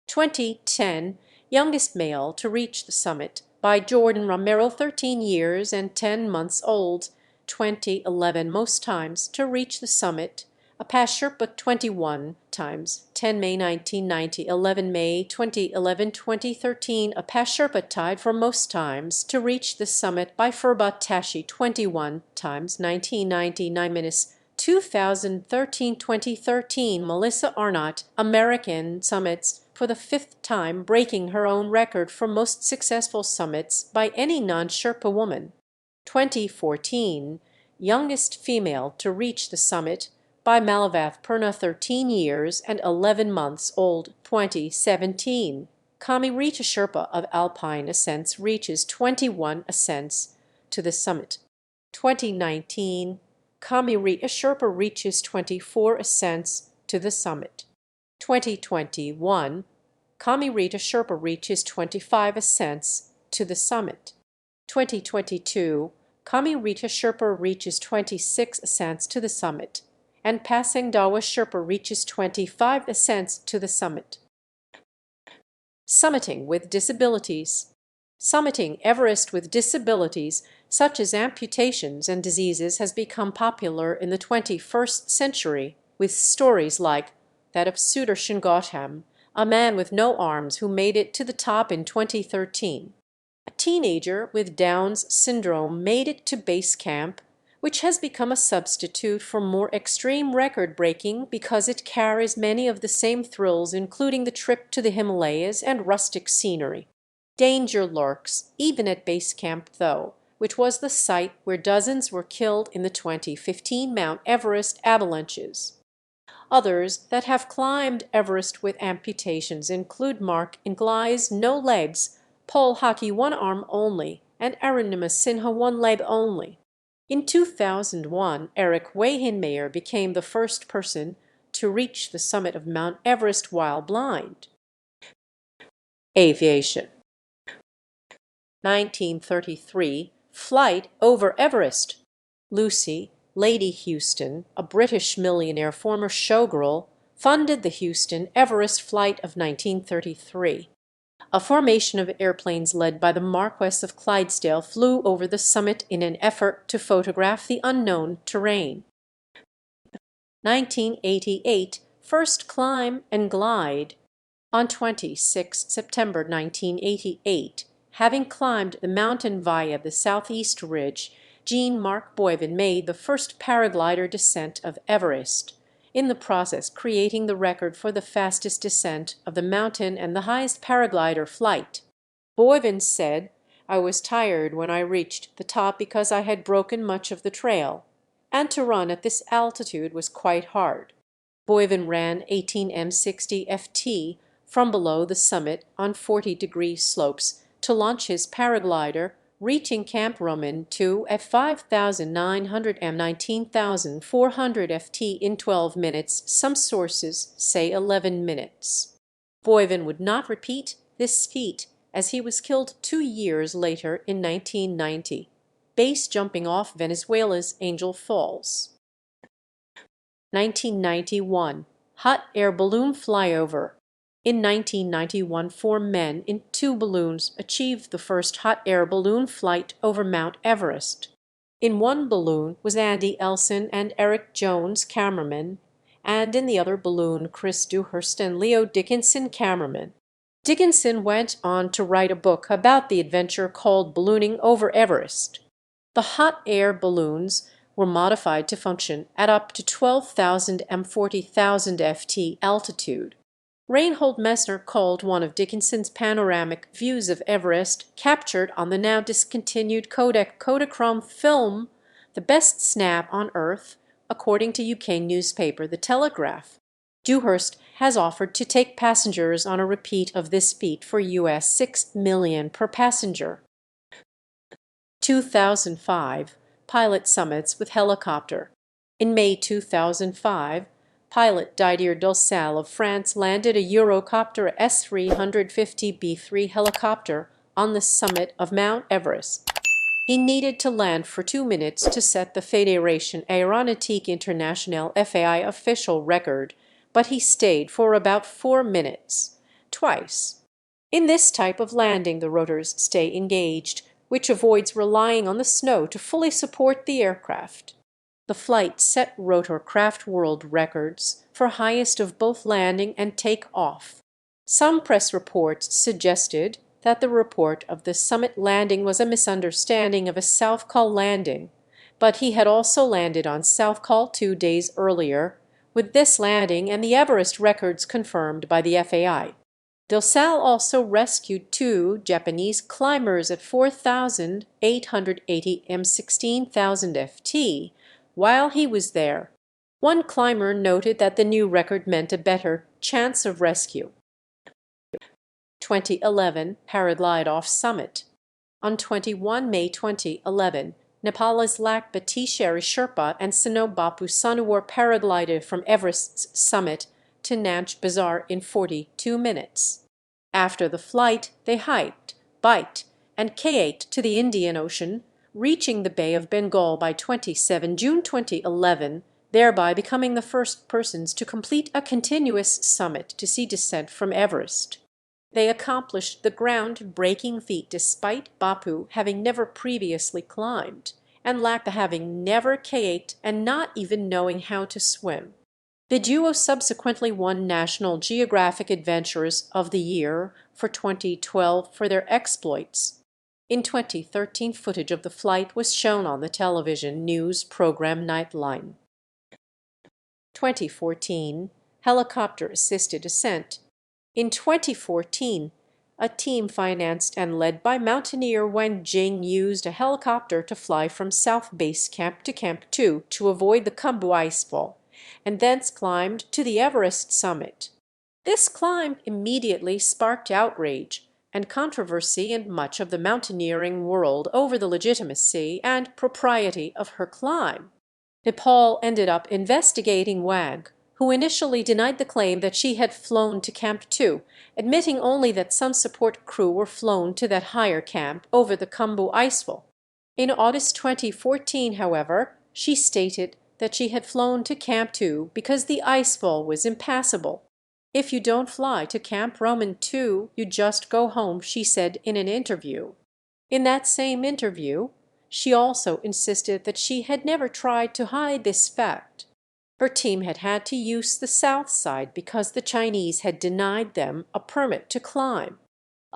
2010 youngest male to reach the summit by Jordan Romero, 13 years and 10 months old. 2011 most times to reach the summit, Apache Sherpa 21 times, 10 May 1990, 11 May 2011, 2013. Apache Sherpa tied for most times to reach the summit by Furbat Tashi 21 times, 1990, 9 minutes. 2013, Melissa Arnott, American, summits for the 5th time, breaking her own record for most successful summits by any non-Sherpa woman. 2014 youngest female to reach the summit by Malavath Purna, 13 years and 11 months old. 2017 Kami Rita Sherpa of Alpine Ascents reaches 21 ascents to the summit. 2019 Kami Rita Sherpa reaches 24 ascents to the summit. 2021 Kami Rita Sherpa reaches 25 ascents to the summit. 2022 Kami Rita Sherpa reaches 26 ascents to the summit, and Pasang Dawa Sherpa reaches 25 ascents to the summit. Summiting with disabilities. Summiting Everest with disabilities, such as amputations and diseases, has become popular in the 21st century, with stories like that of Sudarshan Gautam, a man with no arms who made it to the top in 2013. A teenager with Down's syndrome made it to base camp, which has become a substitute for more extreme record breaking because it carries many of the same thrills, including the trip to the Himalayas and rustic scenery. Danger lurks, even at base camp though, which was the site where dozens were killed in the 2015 Mount Everest avalanches. Others that have climbed Everest with amputations include Mark Inglis, no legs, Paul Hockey, one arm only, and Arunima Sinha, one leg only. In 2001, Eric Wehenmayer became the first person to reach the summit of Mount Everest while blind. Aviation. 1933 flight over Everest. Lucy, Lady Houston, a British millionaire former showgirl, funded the Houston-Everest flight of 1933. A formation of airplanes led by the Marquess of Clydesdale flew over the summit in an effort to photograph the unknown terrain. 1988 first climb and glide. On 26 September 1988, having climbed the mountain via the Southeast Ridge, Jean-Marc Boivin made the first paraglider descent of Everest, in the process creating the record for the fastest descent of the mountain and the highest paraglider flight. Boivin said, "I was tired when I reached the top because I had broken much of the trail, and to run at this altitude was quite hard." Boivin ran 18 M60 FT from below the summit on 40-degree slopes to launch his paraglider, reaching Camp Roman 2 at 5,900 m 19,400 ft in 12 minutes, some sources say 11 minutes. Boivin would not repeat this feat as he was killed 2 years later in 1990, base jumping off Venezuela's Angel Falls. 1991 hot air balloon flyover. In 1991, 4 men in 2 balloons achieved the first hot air balloon flight over Mount Everest. In one balloon was Andy Elson and Eric Jones, cameraman, and in the other balloon Chris Dewhurst and Leo Dickinson, cameraman. Dickinson went on to write a book about the adventure called Ballooning over Everest. The hot air balloons were modified to function at up to 12,000 and 40,000 ft altitude. Reinhold Messner called one of Dickinson's panoramic views of Everest, captured on the now discontinued Kodak Kodachrome film, the best snap on Earth, according to UK newspaper The Telegraph. Dewhurst has offered to take passengers on a repeat of this feat for US $6 million per passenger. 2005 Pilot summits with helicopter. In May 2005, pilot Didier Dulsal of France landed a Eurocopter S-350B3 helicopter on the summit of Mount Everest. He needed to land for 2 minutes to set the Fédération Aéronautique Internationale (FAI) official record, but he stayed for about 4 minutes, twice. In this type of landing, the rotors stay engaged, which avoids relying on the snow to fully support the aircraft. The flight set rotorcraft world records for highest of both landing and take-off. Some press reports suggested that the report of the summit landing was a misunderstanding of a South Col landing, but he had also landed on South Col 2 days earlier, with this landing and the Everest records confirmed by the FAI. Dulsal also rescued 2 Japanese climbers at 4,880 m 16,000 ft while he was there. One climber noted that the new record meant a better chance of rescue. 2011 Paraglide off summit. On 21 May 2011, Nepal's Lakpati Sheri Sherpa and Sano Bapu Sanuwar paraglided from Everest's summit to Nanch Bazaar in 42 minutes. After the flight, they hiked, biked, and kayaked to the Indian Ocean, reaching the Bay of Bengal by 27 June 2011, thereby becoming the first persons to complete a continuous summit to see descent from Everest. They accomplished the ground-breaking feat despite Bapu having never previously climbed, and Lakpa having never kayaked and not even knowing how to swim. The duo subsequently won National Geographic Adventurers of the Year for 2012 for their exploits. In 2013, footage of the flight was shown on the television news program Nightline. 2014 Helicopter-assisted ascent. In 2014, a team financed and led by mountaineer Wen Jing used a helicopter to fly from South Base Camp to Camp 2 to avoid the Khumbu icefall, and thence climbed to the Everest summit. This climb immediately sparked outrage and controversy in much of the mountaineering world over the legitimacy and propriety of her climb. Nepal ended up investigating Wang, who initially denied the claim that she had flown to Camp 2, admitting only that some support crew were flown to that higher camp over the Khumbu icefall. In August 2014, however, she stated that she had flown to Camp 2 because the icefall was impassable. "If you don't fly to Camp Roman 2, you just go home," she said in an interview. In that same interview, she also insisted that she had never tried to hide this fact. Her team had had to use the south side because the Chinese had denied them a permit to climb.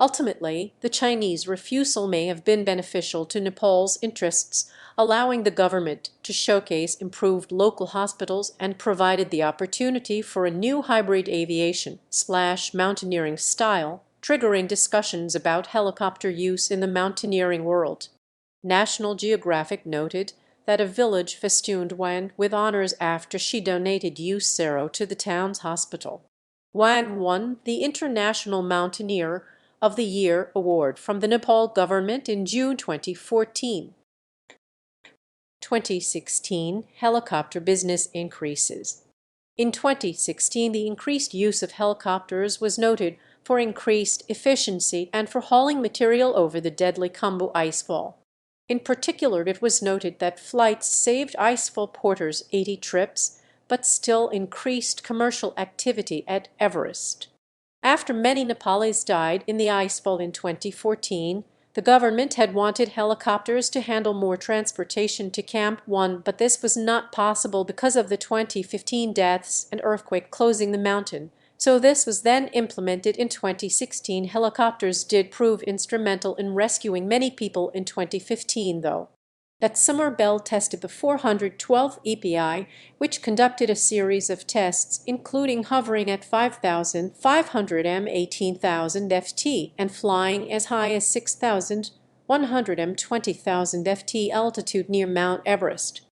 Ultimately, the Chinese refusal may have been beneficial to Nepal's interests, allowing the government to showcase improved local hospitals and provided the opportunity for a new hybrid aviation/mountaineering style, triggering discussions about helicopter use in the mountaineering world. National Geographic noted that a village festooned Wang with honors after she donated Usero to the town's hospital. Wang won the International Mountaineer of the Year award from the Nepal government in June 2014. 2016 Helicopter business increases. In 2016, the increased use of helicopters was noted for increased efficiency and for hauling material over the deadly Khumbu icefall. In particular, it was noted that flights saved icefall porters 80 trips, but still increased commercial activity at Everest. After many Nepalis died in the icefall in 2014, the government had wanted helicopters to handle more transportation to Camp 1, but this was not possible because of the 2015 deaths and earthquake closing the mountain. So this was then implemented in 2016. Helicopters did prove instrumental in rescuing many people in 2015, though. That summer Bell tested the 412th EPI, which conducted a series of tests including hovering at 5,500 m 18,000 ft and flying as high as 6,100 m 20,000 ft altitude near Mount Everest.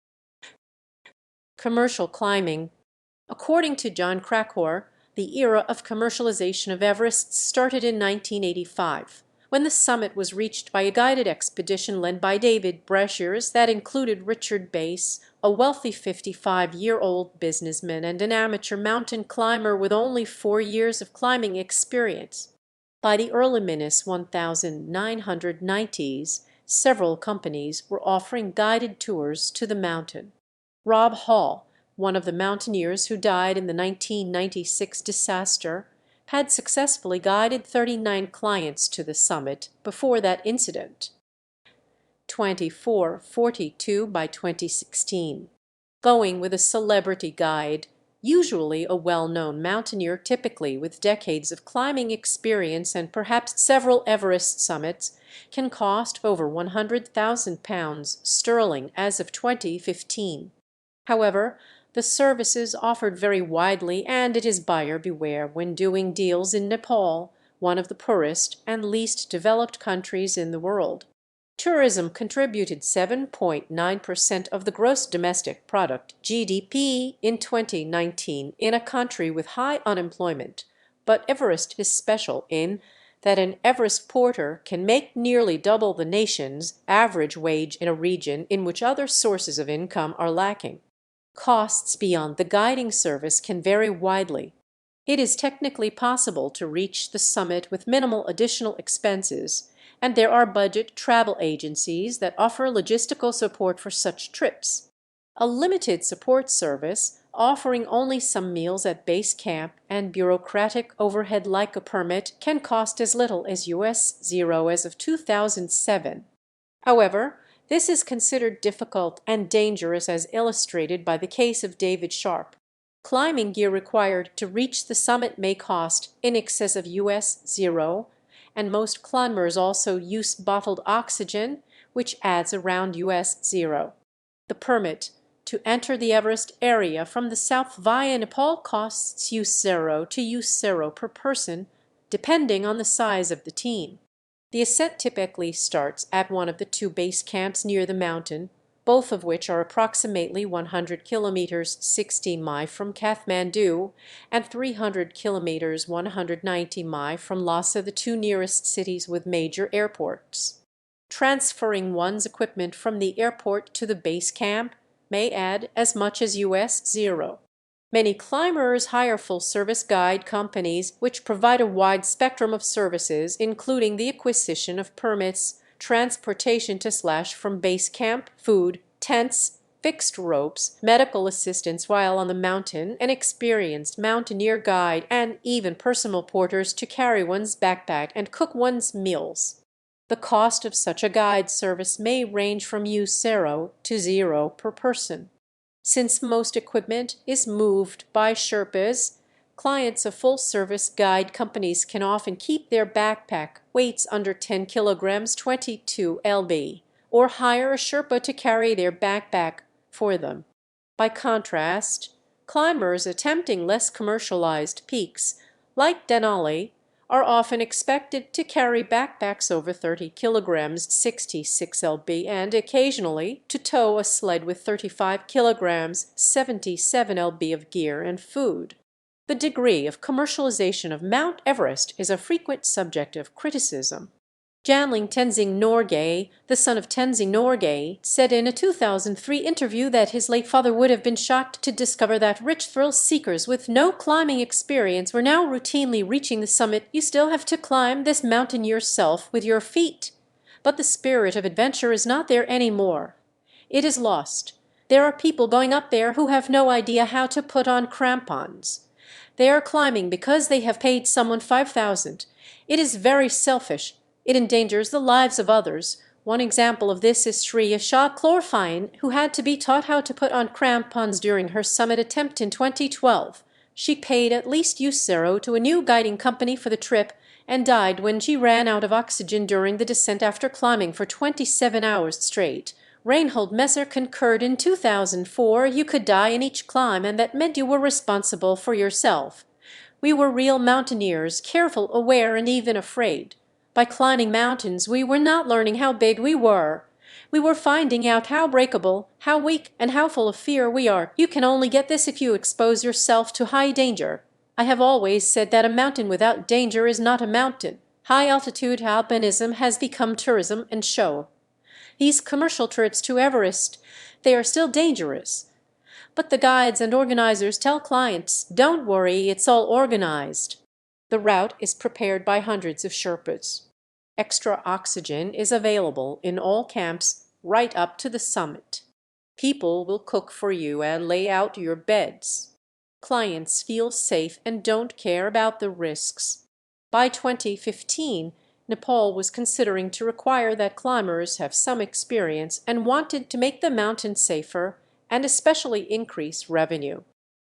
Commercial climbing. According to John Krakauer, the era of commercialization of Everest started in 1985, when the summit was reached by a guided expedition led by David Brashears that included Richard Bass, a wealthy 55-year-old businessman and an amateur mountain climber with only 4 years of climbing experience. By the early 1990s, several companies were offering guided tours to the mountain. Rob Hall, one of the mountaineers who died in the 1996 disaster, had successfully guided 39 clients to the summit before that incident. 2442 by 2016. Going with a celebrity guide, usually a well-known mountaineer typically with decades of climbing experience and perhaps several Everest summits, can cost over £100,000 sterling as of 2015. However, the service is offered very widely and it is buyer beware when doing deals in Nepal, one of the poorest and least developed countries in the world. Tourism contributed 7.9% of the gross domestic product (GDP) in 2019 in a country with high unemployment, but Everest is special in that an Everest porter can make nearly double the nation's average wage in a region in which other sources of income are lacking. Costs beyond the guiding service can vary widely. It is technically possible to reach the summit with minimal additional expenses, and there are budget travel agencies that offer logistical support for such trips. A limited support service, offering only some meals at base camp and bureaucratic overhead like a permit, can cost as little as $0 as of 2007. However, this is considered difficult and dangerous as illustrated by the case of David Sharp. Climbing gear required to reach the summit may cost in excess of $0, and most climbers also use bottled oxygen, which adds around $0. The permit to enter the Everest area from the south via Nepal costs $0 to $0 per person, depending on the size of the team. The ascent typically starts at one of the two base camps near the mountain, both of which are approximately 100 kilometers 60 mi from Kathmandu and 300 kilometers 190 mi from Lhasa, the two nearest cities with major airports. Transferring one's equipment from the airport to the base camp may add as much as $0. Many climbers hire full-service guide companies which provide a wide spectrum of services, including the acquisition of permits, transportation to/from base camp, food, tents, fixed ropes, medical assistance while on the mountain, an experienced mountaineer guide, and even personal porters to carry one's backpack and cook one's meals. The cost of such a guide service may range from $0 to $0 per person. Since most equipment is moved by Sherpas, clients of full-service guide companies can often keep their backpack weights under 10 kilograms 22 lb, or hire a Sherpa to carry their backpack for them. By contrast, climbers attempting less commercialized peaks, like Denali, are often expected to carry backpacks over 30 kilograms 66 lb and occasionally to tow a sled with 35 kilograms 77 lb of gear and food. The degree of commercialization of Mount Everest is a frequent subject of criticism. Janling Tenzing Norgay, the son of Tenzing Norgay, said in a 2003 interview that his late father would have been shocked to discover that rich thrill seekers with no climbing experience were now routinely reaching the summit. You still have to climb this mountain yourself with your feet. But the spirit of adventure is not there anymore. It is lost. There are people going up there who have no idea how to put on crampons. They are climbing because they have paid someone $5,000. It is very selfish. It endangers the lives of others. One example of this is Shreya Shah Chlorfine, who had to be taught how to put on crampons during her summit attempt in 2012. She paid at least $0 to a new guiding company for the trip and died when she ran out of oxygen during the descent after climbing for 27 hours straight, Reinhold Messer concurred in 2004 you could die in each climb, and that meant you were responsible for yourself. We were real mountaineers, careful, aware, and even afraid. By climbing mountains, we were not learning how big we were. We were finding out how breakable, how weak, and how full of fear we are. You can only get this if you expose yourself to high danger. I have always said that a mountain without danger is not a mountain. High-altitude alpinism has become tourism and show. These commercial trips to Everest, they are still dangerous. But the guides and organizers tell clients, don't worry, it's all organized. The route is prepared by hundreds of Sherpas. Extra oxygen is available in all camps right up to the summit. People will cook for you and lay out your beds. Clients feel safe and don't care about the risks. By 2015, Nepal was considering to require that climbers have some experience and wanted to make the mountain safer and especially increase revenue.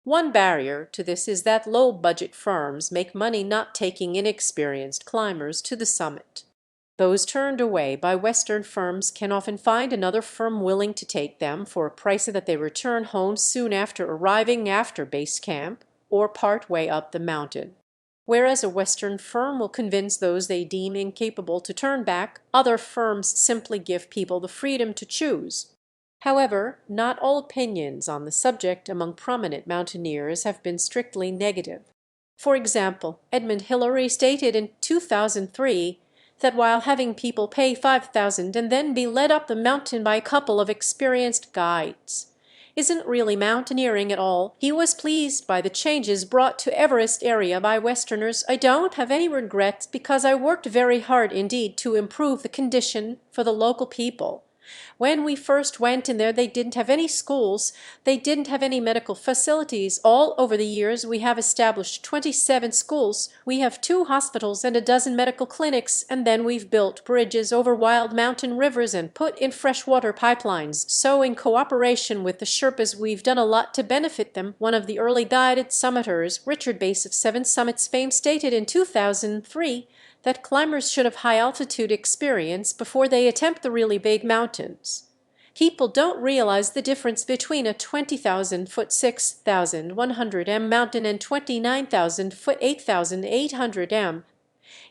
One barrier to this is that low-budget firms make money not taking inexperienced climbers to the summit. Those turned away by Western firms can often find another firm willing to take them for a price that they return home soon after arriving after base camp or part way up the mountain. Whereas a Western firm will convince those they deem incapable to turn back, other firms simply give people the freedom to choose. However, not all opinions on the subject among prominent mountaineers have been strictly negative. For example, Edmund Hillary stated in 2003 that while having people pay $5,000 and then be led up the mountain by a couple of experienced guides isn't really mountaineering at all, he was pleased by the changes brought to Everest area by Westerners. I don't have any regrets because I worked very hard indeed to improve the condition for the local people. When we first went in there, they didn't have any schools, they didn't have any medical facilities. All over the years, we have established 27 schools, we have 2 hospitals and a dozen medical clinics, and then we've built bridges over wild mountain rivers and put in freshwater pipelines. So in cooperation with the Sherpas, we've done a lot to benefit them. One of the early guided summiters, Richard Base of Seven Summits fame, stated in 2003 that climbers should have high-altitude experience before they attempt the really big mountains. People don't realize the difference between a 20,000-foot 6,100 m mountain and 29,000-foot 8,800 m.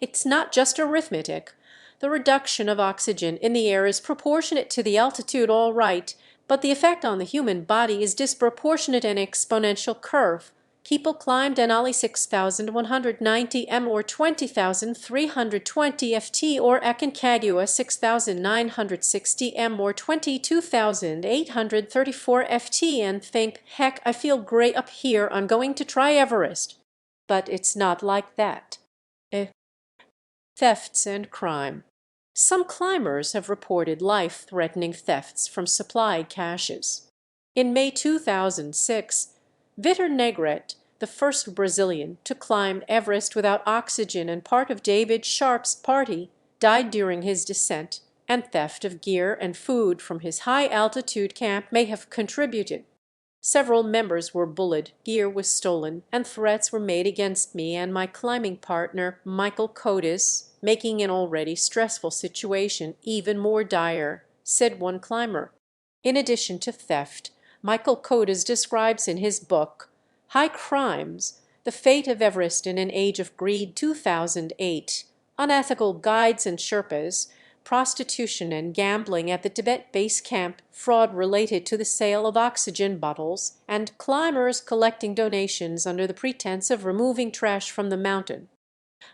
It's not just arithmetic. The reduction of oxygen in the air is proportionate to the altitude, all right, but the effect on the human body is disproportionate and exponential curve. People climbed Denali 6,190 m or 20,320 ft or Aconcagua 6,960 m or 22,834 ft and think, heck, I feel great up here, I'm going to try Everest. But it's not like that. Thefts and crime. Some climbers have reported life-threatening thefts from supply caches. In May 2006, Vitor Negrete, the first Brazilian to climb Everest without oxygen and part of David Sharp's party, died during his descent, and theft of gear and food from his high-altitude camp may have contributed. Several members were bullied, gear was stolen, and threats were made against me and my climbing partner, Michael Kotis, making an already stressful situation even more dire, said one climber. In addition to theft, Michael Kotis describes in his book, High Crimes, The Fate of Everest in an Age of Greed 2008, unethical guides and Sherpas, prostitution and gambling at the Tibet base camp, fraud related to the sale of oxygen bottles, and climbers collecting donations under the pretense of removing trash from the mountain.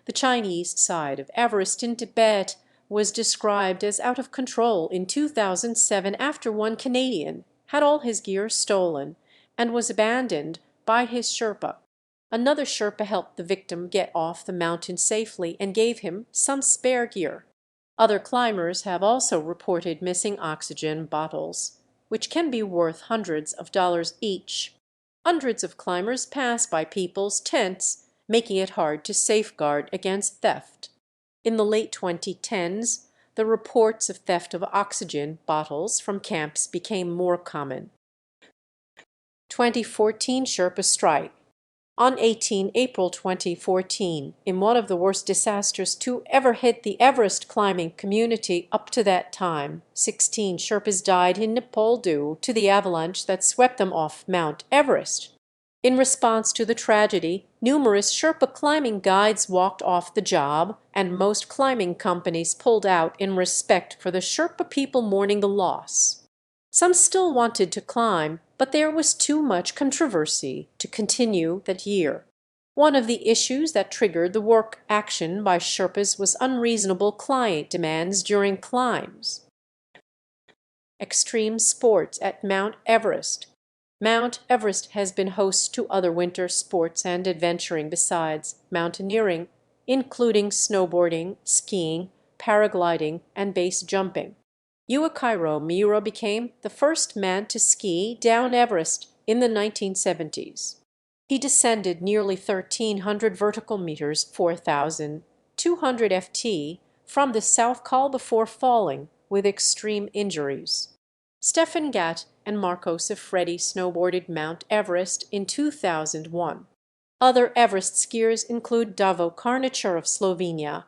The Chinese side of Everest in Tibet was described as out of control in 2007 after one Canadian had all his gear stolen and was abandoned by his Sherpa. Another Sherpa helped the victim get off the mountain safely and gave him some spare gear. Other climbers have also reported missing oxygen bottles, which can be worth hundreds of dollars each. Hundreds of climbers pass by people's tents, making it hard to safeguard against theft. In the late 2010s, the reports of theft of oxygen bottles from camps became more common. 2014 Sherpa strike. On 18 April 2014, in one of the worst disasters to ever hit the Everest climbing community up to that time, 16 Sherpas died in Nepal due to the avalanche that swept them off Mount Everest. In response to the tragedy, numerous Sherpa climbing guides walked off the job, and most climbing companies pulled out in respect for the Sherpa people mourning the loss. Some still wanted to climb, but there was too much controversy to continue that year. One of the issues that triggered the work action by Sherpas was unreasonable client demands during climbs. Extreme sports at Mount Everest. Mount Everest has been host to other winter sports and adventuring besides mountaineering, including snowboarding, skiing, paragliding, and base jumping. Yuichiro Miura became the first man to ski down Everest in the 1970s. He descended nearly 1,300 vertical meters, 4,200 ft, from the South Col before falling, with extreme injuries. Stefan Gatt and Marco Siffredi snowboarded Mount Everest in 2001. Other Everest skiers include Davo Karničar of Slovenia,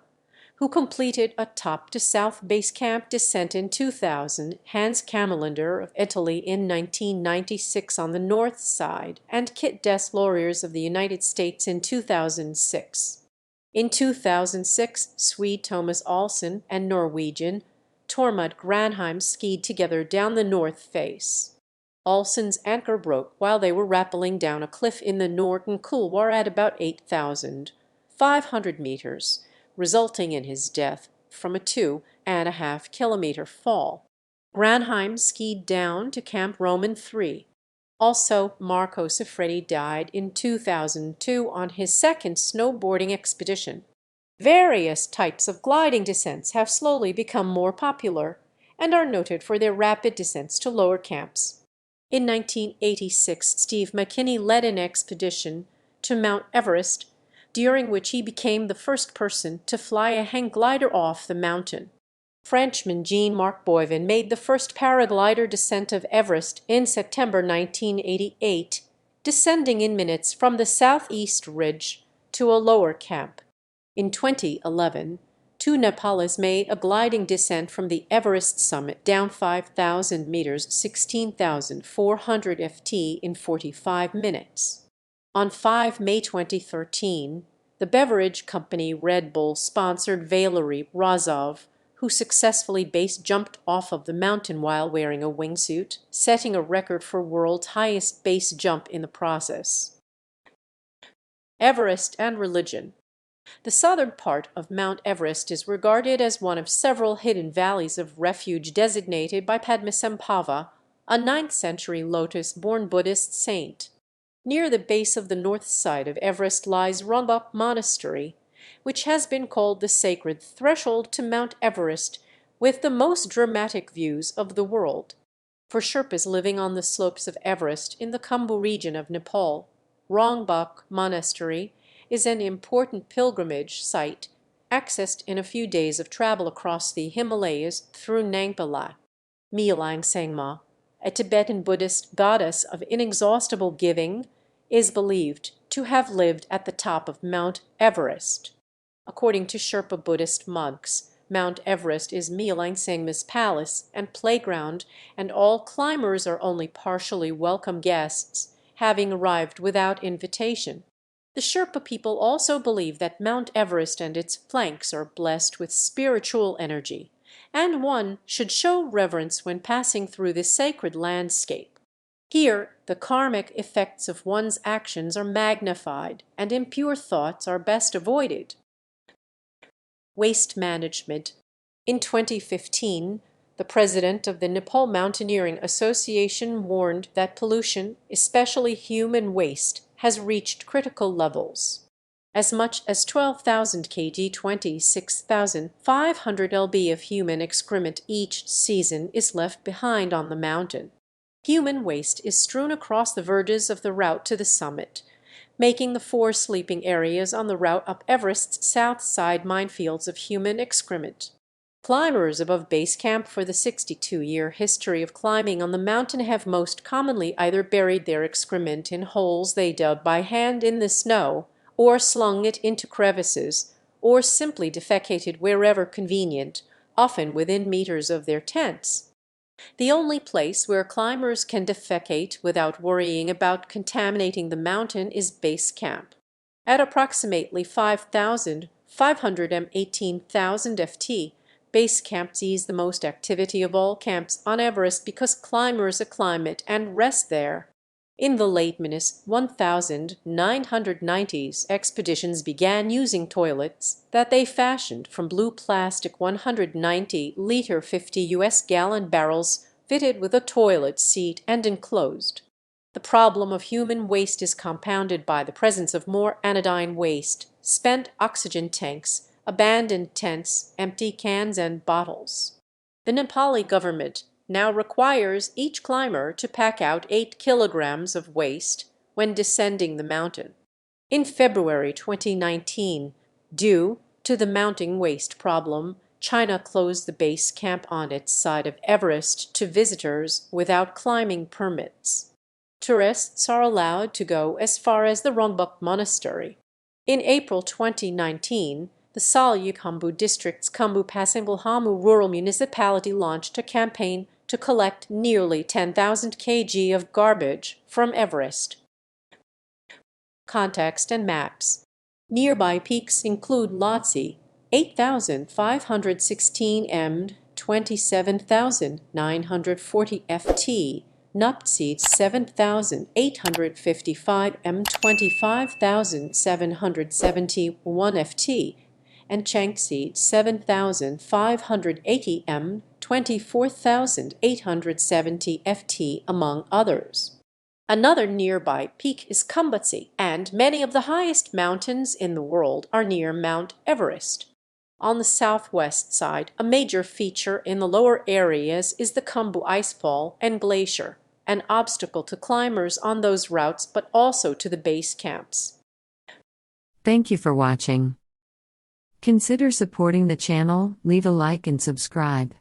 who completed a top-to-south base camp descent in 2000, Hans Kammerlander of Italy in 1996 on the north side, and Kit des Lauriers of the United States in 2006. In 2006, Swede Thomas Olsen and Norwegian Tormod Granheim skied together down the north face. Olsen's anchor broke while they were rappelling down a cliff in the Norden Couloir at about 8,500 meters, resulting in his death from a 2.5-kilometer fall. Granheim skied down to Camp Roman 3. Also, Marco Siffredi died in 2002 on his second snowboarding expedition. Various types of gliding descents have slowly become more popular and are noted for their rapid descents to lower camps. In 1986, Steve McKinney led an expedition to Mount Everest, during which he became the first person to fly a hang glider off the mountain. Frenchman Jean-Marc Boivin made the first paraglider descent of Everest in September 1988, descending in minutes from the southeast ridge to a lower camp. In 2011, two Nepalis made a gliding descent from the Everest summit down 5,000 meters, 16,400 ft in 45 minutes. On 5 May 2013, the beverage company Red Bull sponsored Valery Razov, who successfully base jumped off of the mountain while wearing a wingsuit, setting a record for world's highest base jump in the process. Everest and religion. The southern part of Mount Everest is regarded as one of several hidden valleys of refuge designated by Padmasambhava, a 9th-century lotus-born Buddhist saint. Near the base of the north side of Everest lies Rongbuk Monastery, which has been called the sacred threshold to Mount Everest, with the most dramatic views of the world. For Sherpas living on the slopes of Everest in the Khumbu region of Nepal, Rongbuk Monastery is an important pilgrimage site, accessed in a few days of travel across the Himalayas through Nangpala. Myelang Sengma, a Tibetan Buddhist goddess of inexhaustible giving, is believed to have lived at the top of Mount Everest. According to Sherpa Buddhist monks, Mount Everest is Myelang Sengma's palace and playground, and all climbers are only partially welcome guests, having arrived without invitation. The Sherpa people also believe that Mount Everest and its flanks are blessed with spiritual energy, and one should show reverence when passing through this sacred landscape. Here, the karmic effects of one's actions are magnified, and impure thoughts are best avoided. Waste management. In 2015, the president of the Nepal Mountaineering Association warned that pollution, especially human waste, has reached critical levels. As much as 12,000 kg, 26,500 lb of human excrement each season is left behind on the mountain. Human waste is strewn across the verges of the route to the summit, making the 4 sleeping areas on the route up Everest's south side minefields of human excrement. Climbers above base camp for the 62-year history of climbing on the mountain have most commonly either buried their excrement in holes they dug by hand in the snow, or slung it into crevices, or simply defecated wherever convenient, often within meters of their tents. The only place where climbers can defecate without worrying about contaminating the mountain is base camp. At approximately 518,000 ft, base camp sees the most activity of all camps on Everest because climbers acclimate and rest there. In the late -1990s, expeditions began using toilets that they fashioned from blue plastic 190-liter 50 US gallon barrels fitted with a toilet seat and enclosed. The problem of human waste is compounded by the presence of more anodyne waste, spent oxygen tanks, abandoned tents, empty cans and bottles. The Nepali government now requires each climber to pack out 8 kilograms of waste when descending the mountain. In February 2019, due to the mounting waste problem, China closed the base camp on its side of Everest to visitors without climbing permits. Tourists are allowed to go as far as the Rongbuk Monastery. In April 2019, the Salyu Khambu district's Khambu Pasingbilhamu rural municipality launched a campaign to collect nearly 10,000 kg of garbage from Everest. Context and maps. Nearby peaks include Lhotse, 8,516 m, 27,940 ft, Nuptse, 7,855 m, 25,771 ft, and Changse, 7,580 m, 24,870 ft, among others. Another nearby peak is Khumbatse, and many of the highest mountains in the world are near Mount Everest. On the southwest side, a major feature in the lower areas is the Khumbu Icefall and Glacier, an obstacle to climbers on those routes but also to the base camps. Thank you for watching. Consider supporting the channel, leave a like and subscribe.